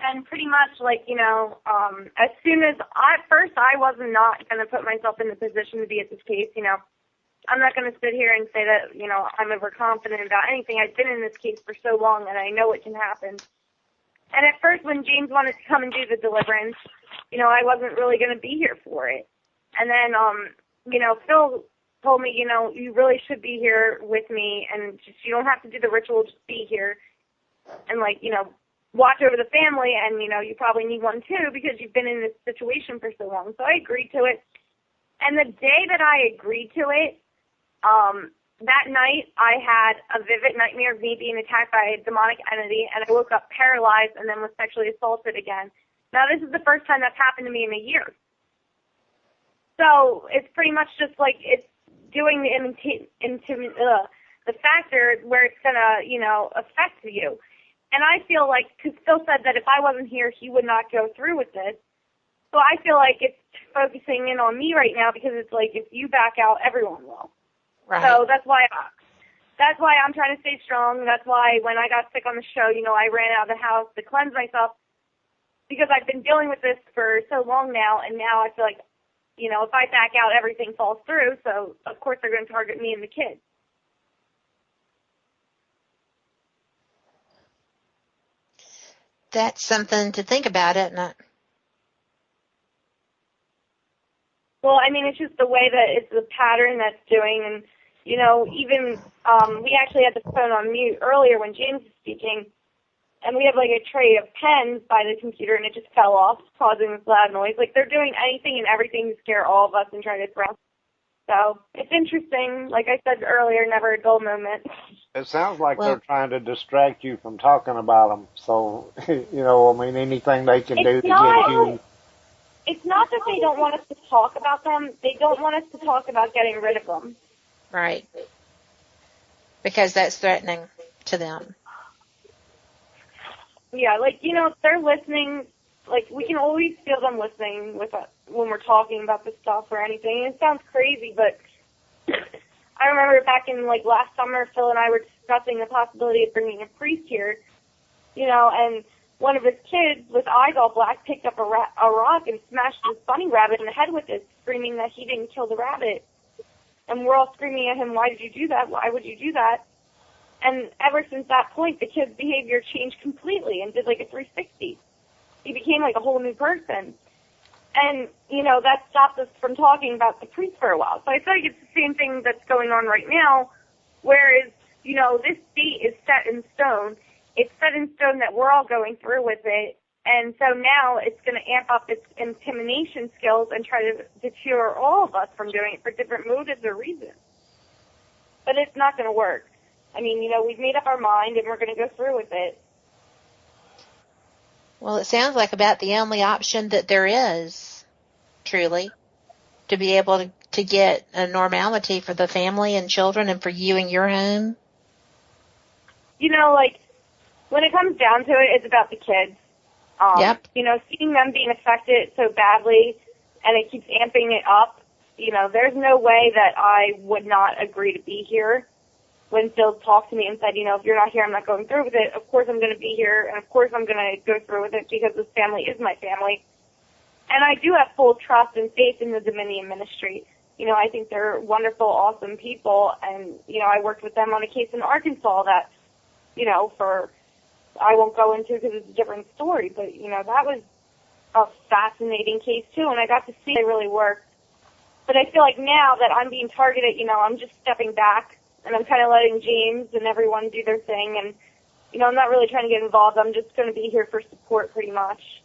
[SPEAKER 7] And pretty much, like, you know, as soon as at first I was not going to put myself in the position to be at this case, you know. I'm not going to sit here and say that, you know, I'm overconfident about anything. I've been in this case for so long and I know it can happen. And at first when James wanted to come and do the deliverance, you know, I wasn't really going to be here for it. And then, you know, Phil told me, you know, you really should be here with me and just, you don't have to do the ritual, just be here and, like, you know, watch over the family, and, you know, you probably need one too because you've been in this situation for so long. So I agreed to it. And the day that I agreed to it, that night I had a vivid nightmare of me being attacked by a demonic entity, and I woke up paralyzed and then was sexually assaulted again. Now, this is the first time that's happened to me in a year. So it's pretty much just like it's doing the factor where it's going to, you know, affect you. And I feel like, because Phil said that if I wasn't here, he would not go through with this. So I feel like it's focusing in on me right now because it's like if you back out, everyone will.
[SPEAKER 8] Right.
[SPEAKER 7] So that's why I'm trying to stay strong. That's why when I got sick on the show, you know, I ran out of the house to cleanse myself because I've been dealing with this for so long now, and now I feel like, you know, if I back out, everything falls through. So, of course, they're going to target me and the kids.
[SPEAKER 8] That's something to think about, isn't it?
[SPEAKER 7] Well, I mean, it's just the way that it's the pattern that's doing, and, you know, even we actually had the phone on mute earlier when James was speaking, and we have, like, a tray of pens by the computer, and it just fell off, causing this loud noise. Like, they're doing anything and everything to scare all of us and try to throw. So it's interesting. Like I said earlier, never a dull moment.
[SPEAKER 4] It sounds like they're trying to distract you from talking about them. So, you know, I mean, anything they can do to get you.
[SPEAKER 7] It's not that they don't want us to talk about them. They don't want us to talk about getting rid of them.
[SPEAKER 8] Right. Because that's threatening to them.
[SPEAKER 7] Yeah, like, you know, if they're listening, like, we can always feel them listening with us when we're talking about this stuff or anything. And it sounds crazy, but I remember back in, like, last summer, Phil and I were discussing the possibility of bringing a priest here, you know, and one of his kids with eyes all black picked up a rock and smashed this bunny rabbit in the head with it, screaming that he didn't kill the rabbit. And we're all screaming at him, why did you do that? Why would you do that? And ever since that point, the kid's behavior changed completely and did like a 360. He became like a whole new person. And, you know, that stopped us from talking about the priest for a while. So I feel like it's the same thing that's going on right now, whereas, you know, this date is set in stone. It's set in stone that we're all going through with it. And so now it's going to amp up its intimidation skills and try to deter all of us from doing it for different motives or reasons. But it's not going to work. I mean, we've made up our mind and we're going to go through with it.
[SPEAKER 8] Well, it sounds like about the only option that there is, truly, to be able to get a normality for the family and children and for you and your home.
[SPEAKER 7] When it comes down to it, it's about the kids.
[SPEAKER 8] Yep.
[SPEAKER 7] Seeing them being affected so badly and it keeps amping it up, there's no way that I would not agree to be here. When Phil talked to me and said, if you're not here, I'm not going through with it, of course I'm going to be here, and of course I'm going to go through with it because this family is my family. And I do have full trust and faith in the Dominion ministry. I think they're wonderful, awesome people, and, I worked with them on a case in Arkansas that, I won't go into because it's a different story, but, that was a fascinating case, too, and I got to see they really work. But I feel like now that I'm being targeted, I'm just stepping back, and I'm kind of letting James and everyone do their thing, and, I'm not really trying to get involved. I'm just going to be here for support pretty much,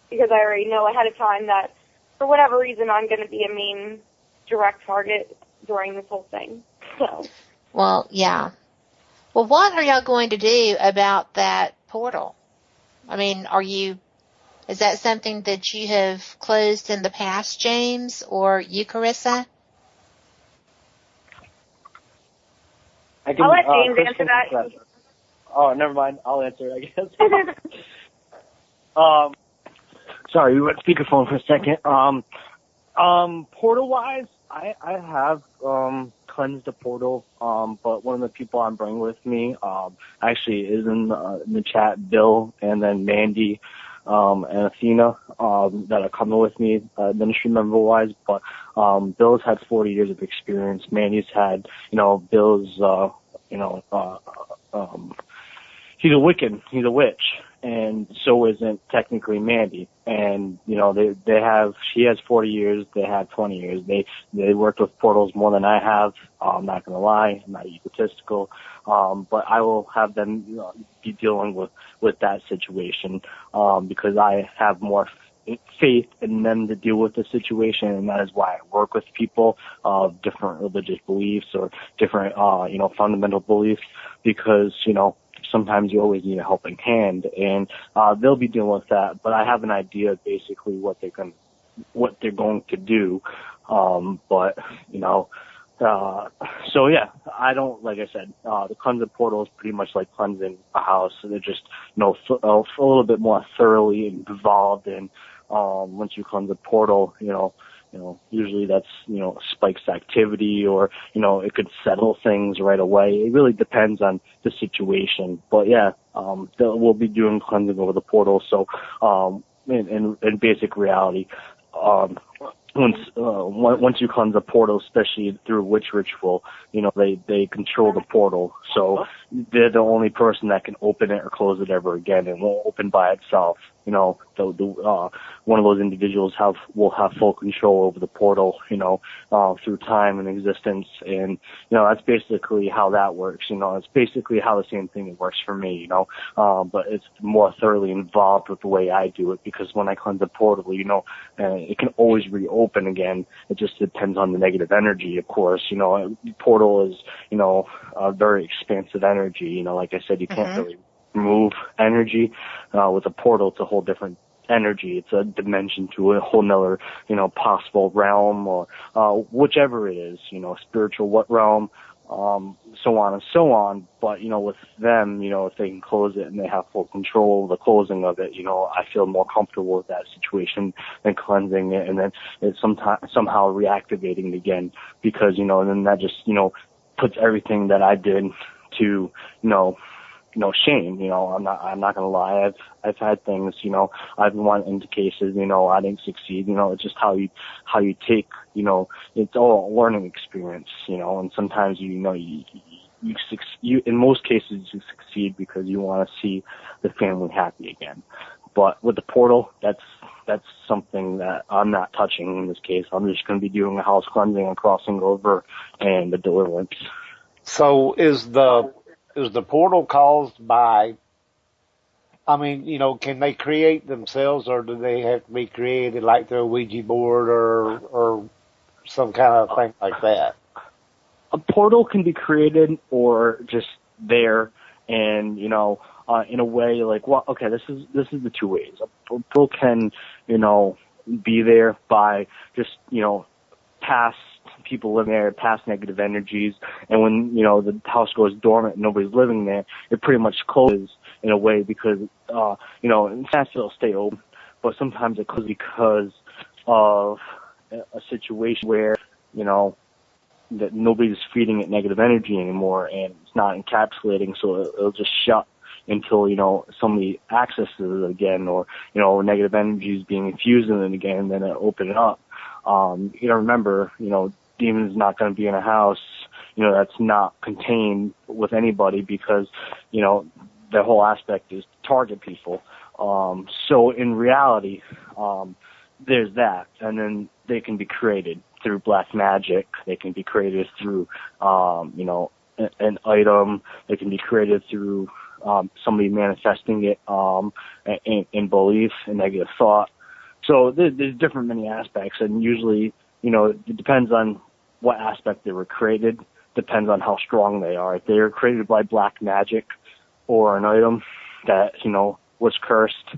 [SPEAKER 7] because I already know ahead of time that for whatever reason I'm going to be a main direct target during this whole thing. So.
[SPEAKER 8] Well, yeah. Well, what are y'all going to do about that portal? I mean, is that something that you have closed in the past, James, or you, Karissa?
[SPEAKER 7] I'll let James answer that.
[SPEAKER 9] Oh, never mind. I'll answer it, I guess. Sorry, we went speakerphone for a second. Portal-wise, I have cleansed the portal, but one of the people I'm bringing with me actually is in the chat, Bill, and then Mandy and Athena that are coming with me, ministry member-wise. But Bill's had 40 years of experience. Mandy's had, Bill's, he's a Wiccan, he's a witch, and so isn't technically Mandy. And, she has 40 years, they have 20 years. They worked with portals more than I have. I'm not going to lie, I'm not egotistical. But I will have them be dealing with that situation, because I have more faith in them to deal with the situation, and that is why I work with people of different religious beliefs or different, fundamental beliefs, because, sometimes you always need a helping hand, and they'll be dealing with that. But I have an idea of basically what they're going to do. So yeah, I don't, like I said, the cleansing portal is pretty much like cleansing a house. So they're just, a little bit more thoroughly involved in, once you cleanse the portal, usually that's, spikes activity, or, it could settle things right away. It really depends on the situation. But yeah, we'll be doing cleansing over the portal. So, in basic reality, once you cleanse a portal, especially through witch ritual, they control the portal. So they're the only person that can open it or close it ever again. It won't open by itself. One of those individuals will have full control over the portal, through time and existence. And, that's basically how that works. It's basically how the same thing works for me, but it's more thoroughly involved with the way I do it, because when I cleanse the portal, it can always reopen again. It just depends on the negative energy, of course. Portal is, a very expansive energy. Like I said, you can't really move energy. With a portal, it's a whole different energy. It's a dimension to a whole nother, possible realm, or whichever it is, spiritual what realm, so on and so on. But, with them, if they can close it and they have full control of the closing of it, I feel more comfortable with that situation than cleansing it and then it somehow reactivating it again, because, and then that just, puts everything that I did to, shame. I'm not gonna lie. I've had things, I've went into cases, I didn't succeed. It's just how you take, it's all a learning experience, and sometimes, you in most cases you succeed because you want to see the family happy again. But with the portal, that's something that I'm not touching in this case. I'm just going to be doing a house cleansing and crossing over and the deliverance.
[SPEAKER 4] So is the portal caused by I mean, can they create themselves, or do they have to be created like through a Ouija board or some kind of thing like that?
[SPEAKER 9] A portal can be created or just there, and in a way, like, well, okay, this is the two ways. A portal can be there by just past people living there, past negative energies, and when the house goes dormant and nobody's living there, it pretty much closes in a way because in fact it'll stay open, but sometimes it closes because of a situation where that nobody's feeding it negative energy anymore, and it's not encapsulating, so it'll just shut until somebody accesses it again, or negative energy is being infused in it again, and then it'll open it up. Remember, demons not going to be in a house that's not contained with anybody, because the whole aspect is to target people. So in reality, there's that, and then they can be created through black magic. They can be created through an item. They can be created through somebody manifesting it in belief and negative thought. So there's different many aspects, and usually it depends on what aspect they were created, depends on how strong they are. If they were created by black magic or an item that was cursed,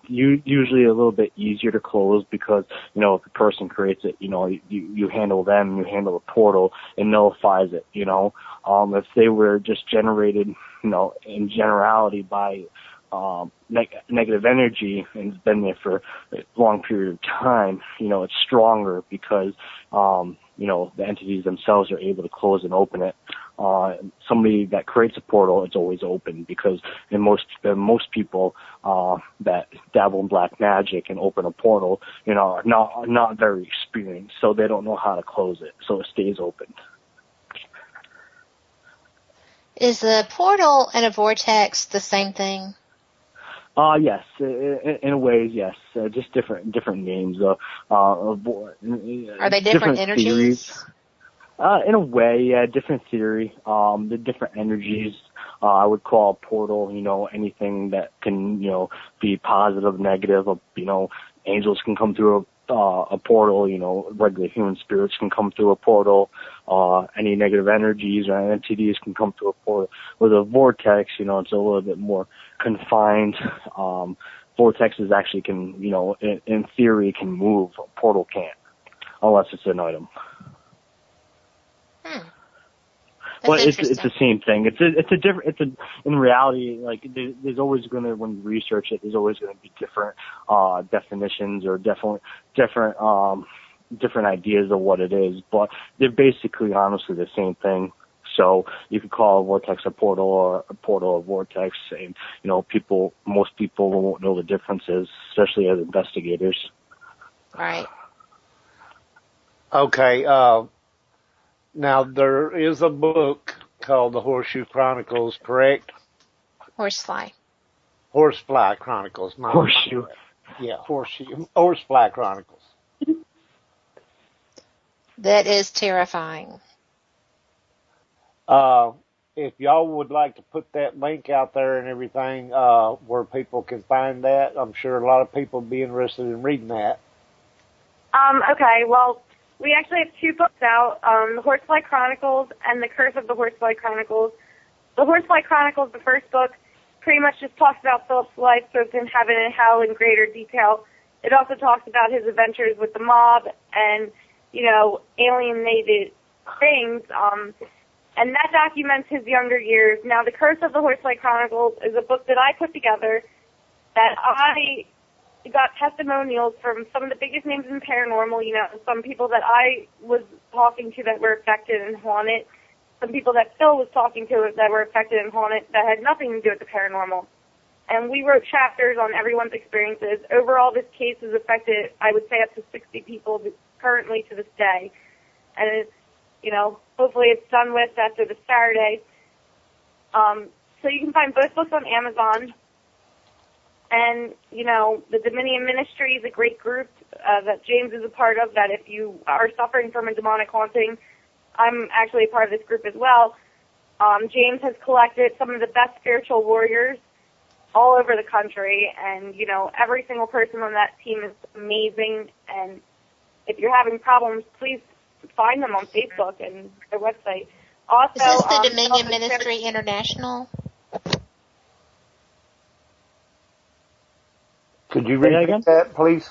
[SPEAKER 9] usually a little bit easier to close, because if the person creates it, you handle them, you handle the portal, and nullifies it. If they were just generated in generality by negative energy and it's been there for a long period of time, it's stronger because the entities themselves are able to close and open it. Somebody that creates a portal, it's always open, because most people that dabble in black magic and open a portal, are not very experienced, so they don't know how to close it, so it stays open.
[SPEAKER 8] Is a portal and a vortex the same thing?
[SPEAKER 9] Yes, in a way, yes. Just different names.
[SPEAKER 8] Are they different energies?
[SPEAKER 9] Theories. In a way, yeah, different theory. The different energies. I would call a portal, anything that can, be positive, negative. Angels can come through a portal. Regular human spirits can come through a portal. Any negative energies or entities can come through a portal. With a vortex, it's a little bit more confined. Vortexes actually can, in theory, can move. A portal can't, unless it's an item. But it's the same thing. In reality, like, there's always going to, when you research it, there's always going to be different definitions or different ideas of what it is, but they're basically honestly the same thing. So you could call a vortex a portal, or a portal a vortex, and most people won't know the differences, especially as investigators.
[SPEAKER 8] Right.
[SPEAKER 4] Okay. Now, there is a book called the Horseshoe Chronicles, correct?
[SPEAKER 8] Horsefly.
[SPEAKER 4] Horsefly Chronicles. Not
[SPEAKER 9] Horseshoe.
[SPEAKER 4] Yeah, Horseshoe. Horsefly Chronicles.
[SPEAKER 8] That is terrifying.
[SPEAKER 4] If y'all would like to put that link out there and everything, where people can find that, I'm sure a lot of people would be interested in reading that.
[SPEAKER 7] Okay, well, we actually have two books out, the Horsefly Chronicles and the Curse of the Horsefly Chronicles. The Horsefly Chronicles, the first book, pretty much just talks about Philip's life, both in heaven and hell, in greater detail. It also talks about his adventures with the mob and, alienated things, and that documents his younger years. Now, the Curse of the Horsefly Chronicles is a book that I put together that I got testimonials from some of the biggest names in paranormal, some people that I was talking to that were affected and haunted, some people that Phil was talking to that were affected and haunted that had nothing to do with the paranormal. And we wrote chapters on everyone's experiences. Overall, this case has affected, I would say, up to 60 people currently to this day. And it's, hopefully it's done with after this Saturday. So you can find both books on Amazon. And, the Dominion Ministry is a great group that James is a part of, that if you are suffering from a demonic haunting, I'm actually a part of this group as well. James has collected some of the best spiritual warriors all over the country, and, you know, every single person on that team is amazing, and if you're having problems, please find them on Facebook and their website. Also,
[SPEAKER 8] is this the Dominion Ministry International?
[SPEAKER 4] Could you repeat that, please?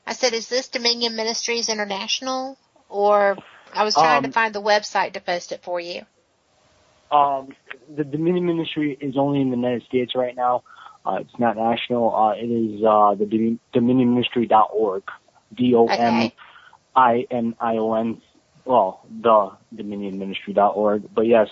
[SPEAKER 8] I said, is this Dominion Ministries International? Or I was trying to find the website to post it for you.
[SPEAKER 9] The Dominion Ministry is only in the United States right now. It's not national. It is the DominionMinistry.org. DOMINION. Well, the DominionMinistry.org. But yes,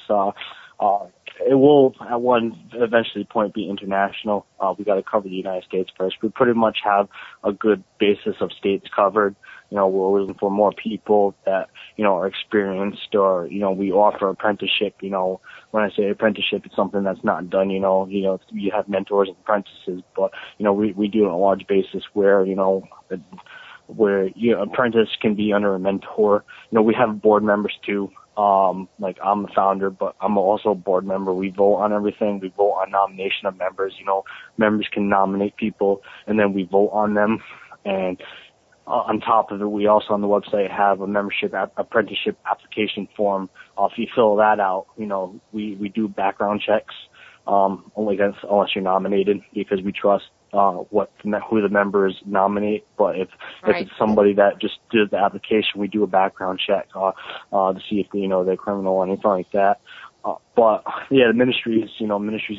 [SPEAKER 9] it will at one eventually point be international. We got to cover the United States first. We pretty much have a good basis of states covered. You know, we're looking for more people that, you know, are experienced, or, you know, we offer apprenticeship. You know, when I say apprenticeship, it's something that's not done, you know, you have mentors and apprentices, but, you know, we do it on a large basis where, you know, apprentice can be under a mentor. You know, we have board members too. Like I'm the founder, but I'm also a board member. We vote on everything. We vote on nomination of members. You know, members can nominate people and then we vote on them. And on top of it, we also on the website have a apprenticeship application form. If you fill that out, you know, we do background checks, only unless you're nominated, because we trust who the members nominate. But if it's somebody that just did the application, we do a background check to see if, you know, they're criminal or anything like that. But yeah, the ministry's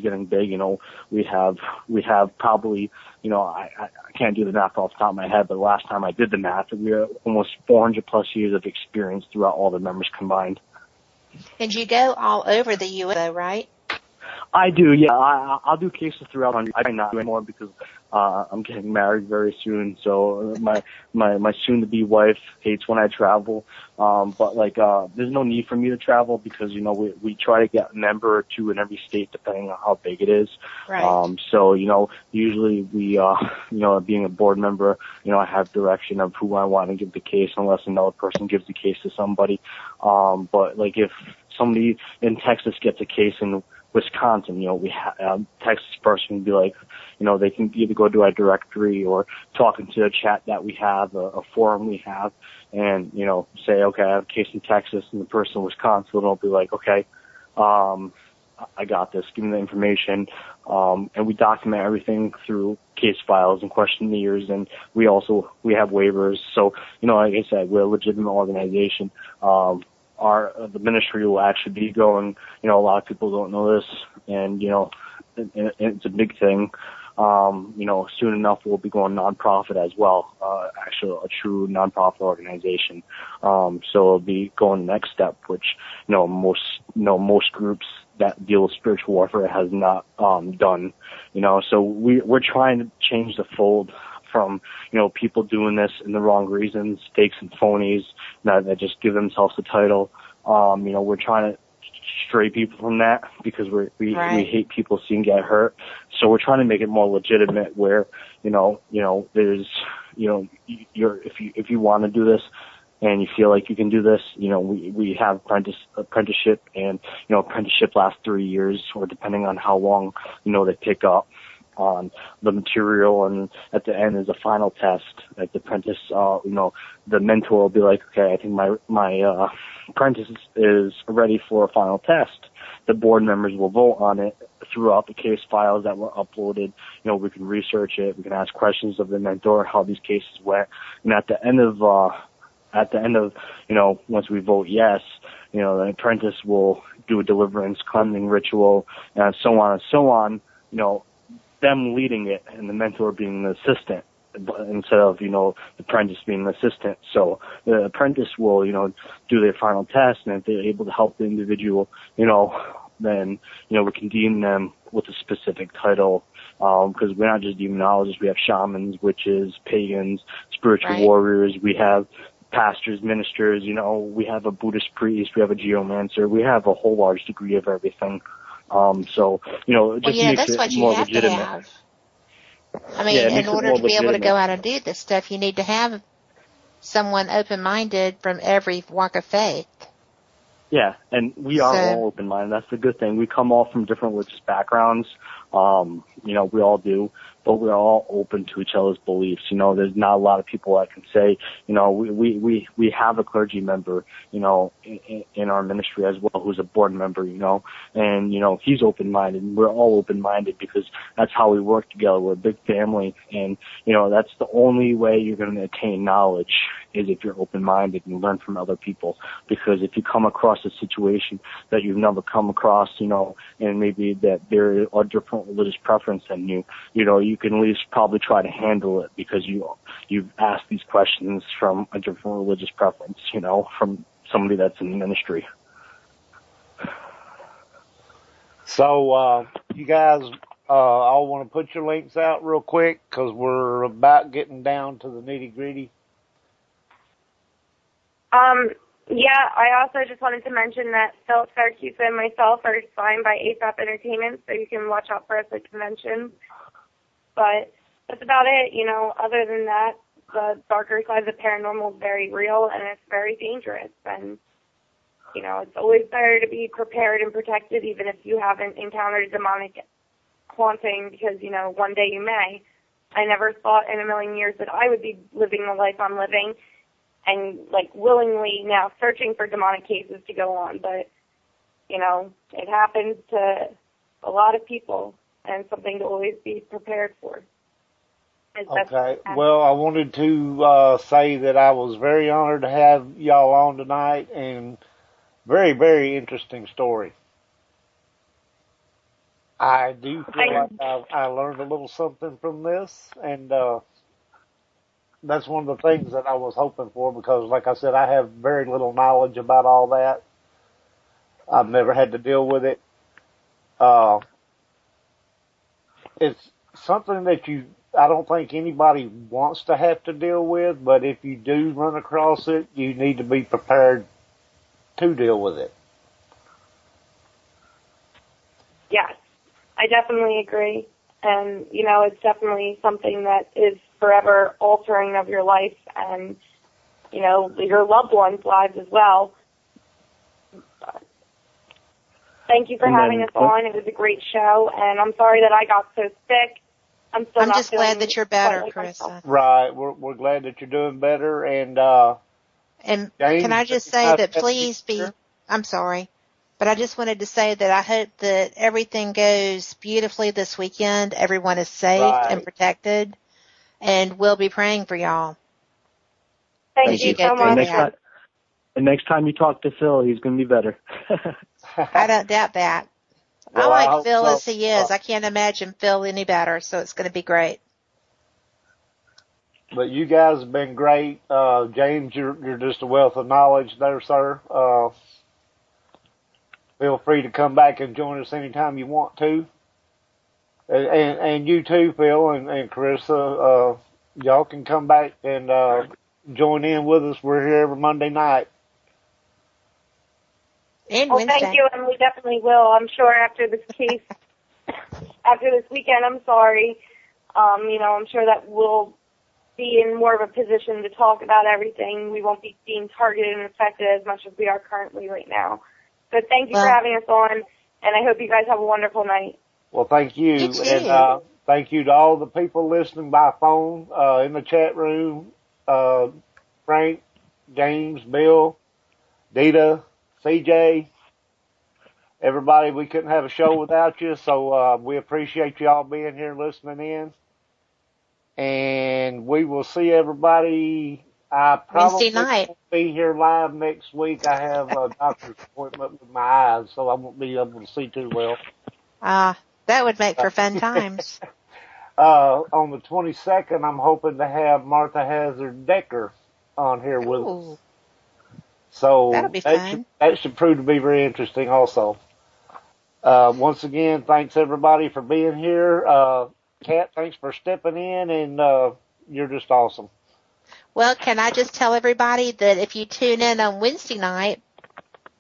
[SPEAKER 9] getting big. You know, we have probably, you know, I can't do the math off the top of my head, but the last time I did the math, we were almost 400 plus years of experience throughout all the members combined.
[SPEAKER 8] And you go all over the U.S., though, right?
[SPEAKER 9] I do, yeah. I'll do cases throughout the country. I might not do anymore because I'm getting married very soon. So my soon-to-be wife hates when I travel. But like, there's no need for me to travel because, you know, we try to get a member or two in every state depending on how big it is.
[SPEAKER 8] Right.
[SPEAKER 9] So, you know, usually we, you know, being a board member, you know, I have direction of who I want to give the case unless another person gives the case to somebody. But like if somebody in Texas gets a case in Wisconsin, you know, we have Texas person can be like, you know, they can either go to our directory or talk into a chat that we have, a forum we have, and, you know, say, okay, I have a case in Texas, and the person in Wisconsin will be like, okay, I got this, give me the information, and we document everything through case files and questionnaires, and we have waivers. So, you know, like I said, we're a legitimate organization. The ministry will actually be going, you know, a lot of people don't know this, and, you know, it's a big thing. You know, soon enough we'll be going nonprofit as well, actually a true nonprofit organization. So it'll be going the next step, which, you know, most groups that deal with spiritual warfare has not, done, you know, so we're trying to change the fold from, you know, people doing this in the wrong reasons, fakes and phonies that just give themselves a title. You know, we're trying to stray people from that because we hate people seeing get hurt. So we're trying to make it more legitimate where, you know, there's, you know, if you want to do this and you feel like you can do this, you know, we have apprenticeship, and, you know, apprenticeship lasts 3 years, or depending on how long, you know, they pick up on the material, and at the end is a final test. Like the apprentice, you know, the mentor will be like, okay, I think my apprentice is ready for a final test. The board members will vote on it throughout the case files that were uploaded. You know, we can research it. We can ask questions of the mentor, how these cases went. And at the end of, you know, once we vote yes, you know, the apprentice will do a deliverance, cleansing ritual, and so on and so on, you know, them leading it and the mentor being the assistant instead of, you know, the apprentice being the assistant. So the apprentice will, you know, do their final test, and if they're able to help the individual, you know, then, you know, we can deem them with a specific title, because we're not just demonologists. We have shamans, witches, pagans, spiritual warriors. We have pastors, ministers, you know, we have a Buddhist priest, we have a geomancer, we have a whole large degree of everything. So, you know, it just makes it more legitimate.
[SPEAKER 8] Have. I mean, in order to be able to go out and do this stuff, you need to have someone open-minded from every walk of faith.
[SPEAKER 9] Yeah, and we are all open-minded. That's the good thing. We come all from different religious backgrounds. You know, we all do, but we're all open to each other's beliefs. You know, there's not a lot of people that can say, you know, we have a clergy member, you know, in our ministry as well, who's a board member, you know, and, you know, he's open-minded, and we're all open-minded because that's how we work together. We're a big family, and, you know, that's the only way you're going to attain knowledge is if you're open-minded and learn from other people. Because if you come across a situation that you've never come across, you know, and maybe that there are different religious preference than you, you know, you can at least probably try to handle it because you've asked these questions from a different religious preference, you know, from somebody that's in the ministry.
[SPEAKER 4] So, you guys all want to put your links out real quick because we're about getting down to the nitty-gritty.
[SPEAKER 7] Yeah, I also just wanted to mention that Phil, Saracusa, and myself are signed by ASAP Entertainment, so you can watch out for us at conventions. But that's about it. You know, other than that, the darker side of the paranormal is very real, and it's very dangerous. And, you know, it's always better to be prepared and protected, even if you haven't encountered a demonic haunting, because, you know, one day you may. I never thought in a million years that I would be living the life I'm living and, like, willingly now searching for demonic cases to go on. But, you know, it happens to a lot of people, and something to always be prepared for.
[SPEAKER 4] Okay. Well, I wanted to say that I was very honored to have y'all on tonight, and very, very interesting story. I do feel like I learned a little something from this, and that's one of the things that I was hoping for because, like I said, I have very little knowledge about all that. I've never had to deal with it. It's something that I don't think anybody wants to have to deal with, but if you do run across it, you need to be prepared to deal with it.
[SPEAKER 7] Yes, I definitely agree. And, you know, it's definitely something that is forever altering of your life and, you know, your loved ones' lives as well. Thank you for having us on. It was a great show, and I'm sorry that I got so sick. I'm
[SPEAKER 8] just glad that you're better, Karissa.
[SPEAKER 4] Right. We're glad that you're doing better. And
[SPEAKER 8] James, can I just say that please be, I'm sorry, but I just wanted to say that I hope that everything goes beautifully this weekend. Everyone is safe and protected, and we'll be praying for y'all.
[SPEAKER 7] Thank you so much.
[SPEAKER 9] And next time you talk to Phil, he's going to be better.
[SPEAKER 8] I don't doubt that.
[SPEAKER 4] Well,
[SPEAKER 8] I like Phil as he is. I can't imagine Phil any better, so it's going to be great.
[SPEAKER 4] But you guys have been great. James, you're just a wealth of knowledge there, sir. Feel free to come back and join us anytime you want to. And you too, Phil and Karissa, y'all can come back and join in with us. We're here every Monday night.
[SPEAKER 8] And
[SPEAKER 7] Wednesday. Thank you, and we definitely will. I'm sure after this case, after this weekend, I'm sorry, you know, I'm sure that we'll be in more of a position to talk about everything. We won't be being targeted and affected as much as we are currently right now. But thank you for having us on, and I hope you guys have a wonderful night.
[SPEAKER 4] Well, thank you. And thank you to all the people listening by phone, in the chat room, Frank, James, Bill, Dita, CJ, everybody. We couldn't have a show without you, so we appreciate you all being here listening in. And we will see everybody. I probably won't be here live next week. I have a doctor's appointment with my eyes, so I won't be able to see too well.
[SPEAKER 8] That would make for fun times.
[SPEAKER 4] On the 22nd, I'm hoping to have Martha Hazard Decker on here with us. So
[SPEAKER 8] that'll be fun.
[SPEAKER 4] That should prove to be very interesting also. Once again, thanks everybody for being here. Kat, thanks for stepping in, and you're just awesome.
[SPEAKER 8] Well, can I just tell everybody that if you tune in on Wednesday night,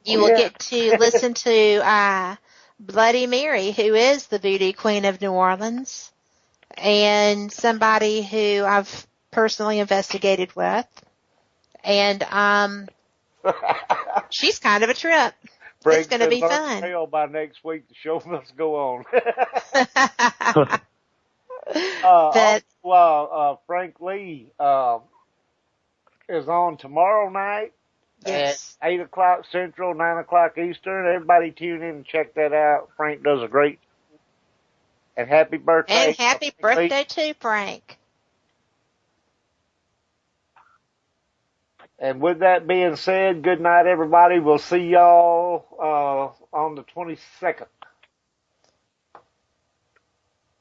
[SPEAKER 8] you will get to listen to Bloody Mary, who is the Voodoo Queen of New Orleans, and somebody who I've personally investigated with. And She's kind of a trip.
[SPEAKER 4] Frank
[SPEAKER 8] It's going to be
[SPEAKER 4] said,
[SPEAKER 8] fun.
[SPEAKER 4] Tell by next week the show must go on. Frank Lee is on tomorrow night at 8 o'clock Central, 9 o'clock Eastern. Everybody tune in and check that out. Frank does a great. And happy birthday.
[SPEAKER 8] And happy birthday to Frank.
[SPEAKER 4] And with that being said, good night, everybody. We'll see y'all on the 22nd.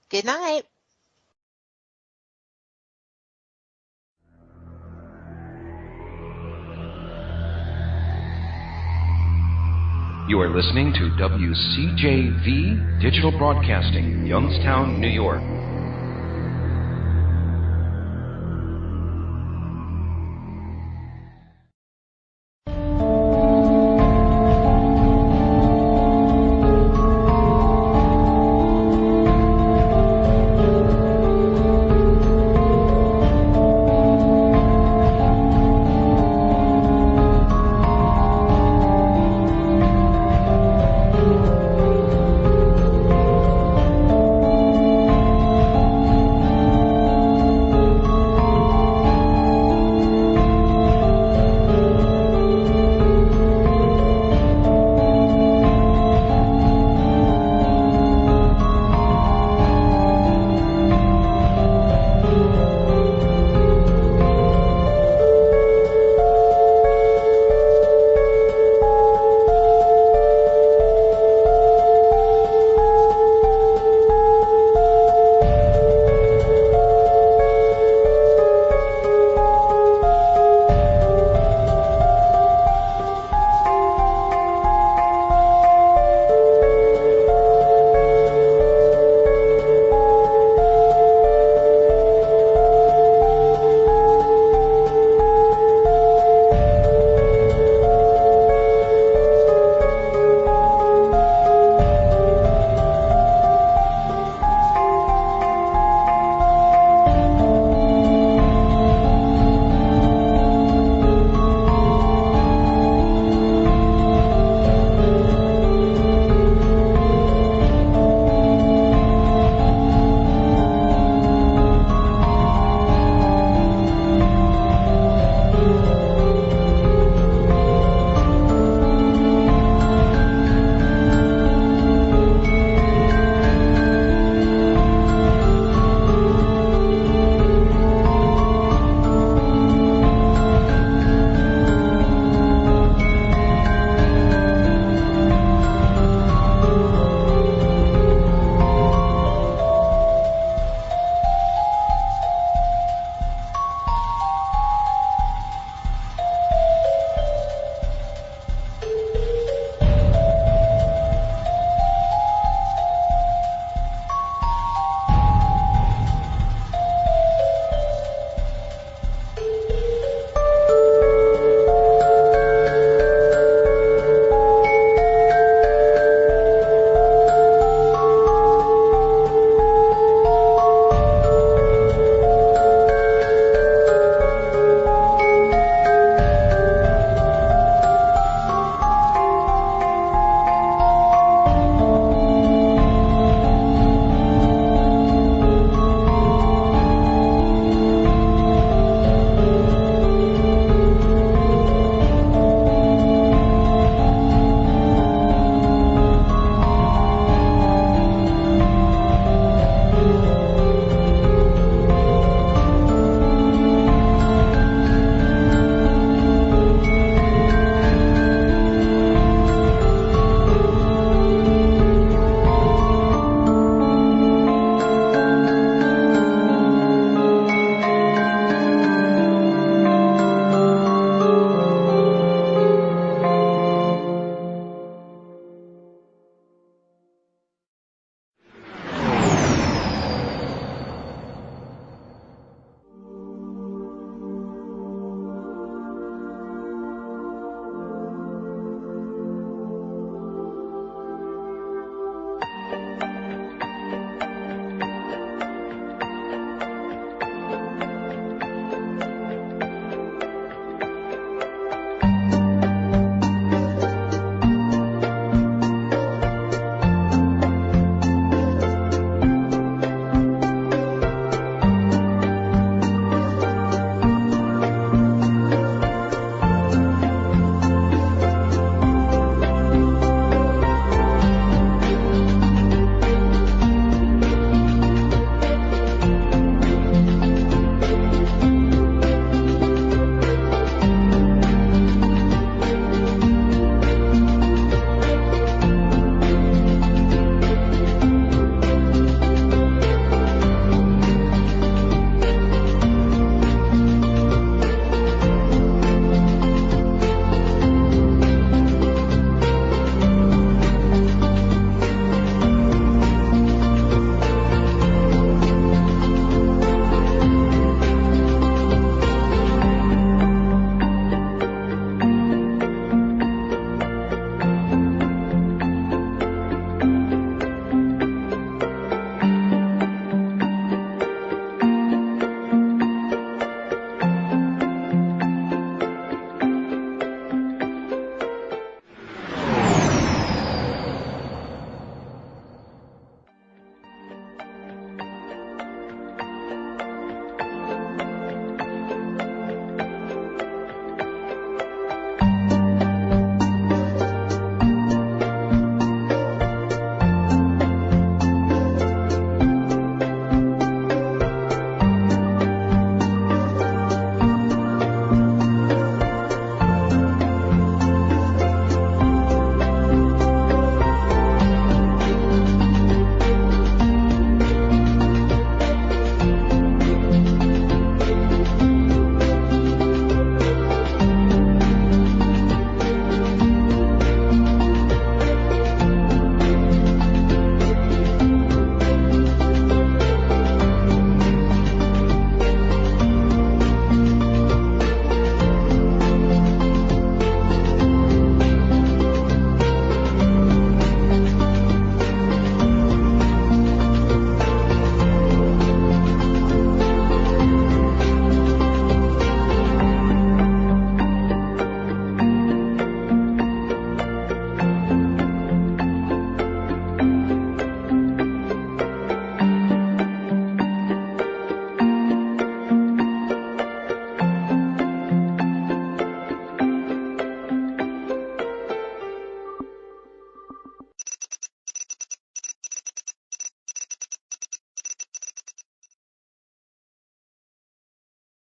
[SPEAKER 8] Good night.
[SPEAKER 3] You are listening to WCJV Digital Broadcasting, Youngstown, New York.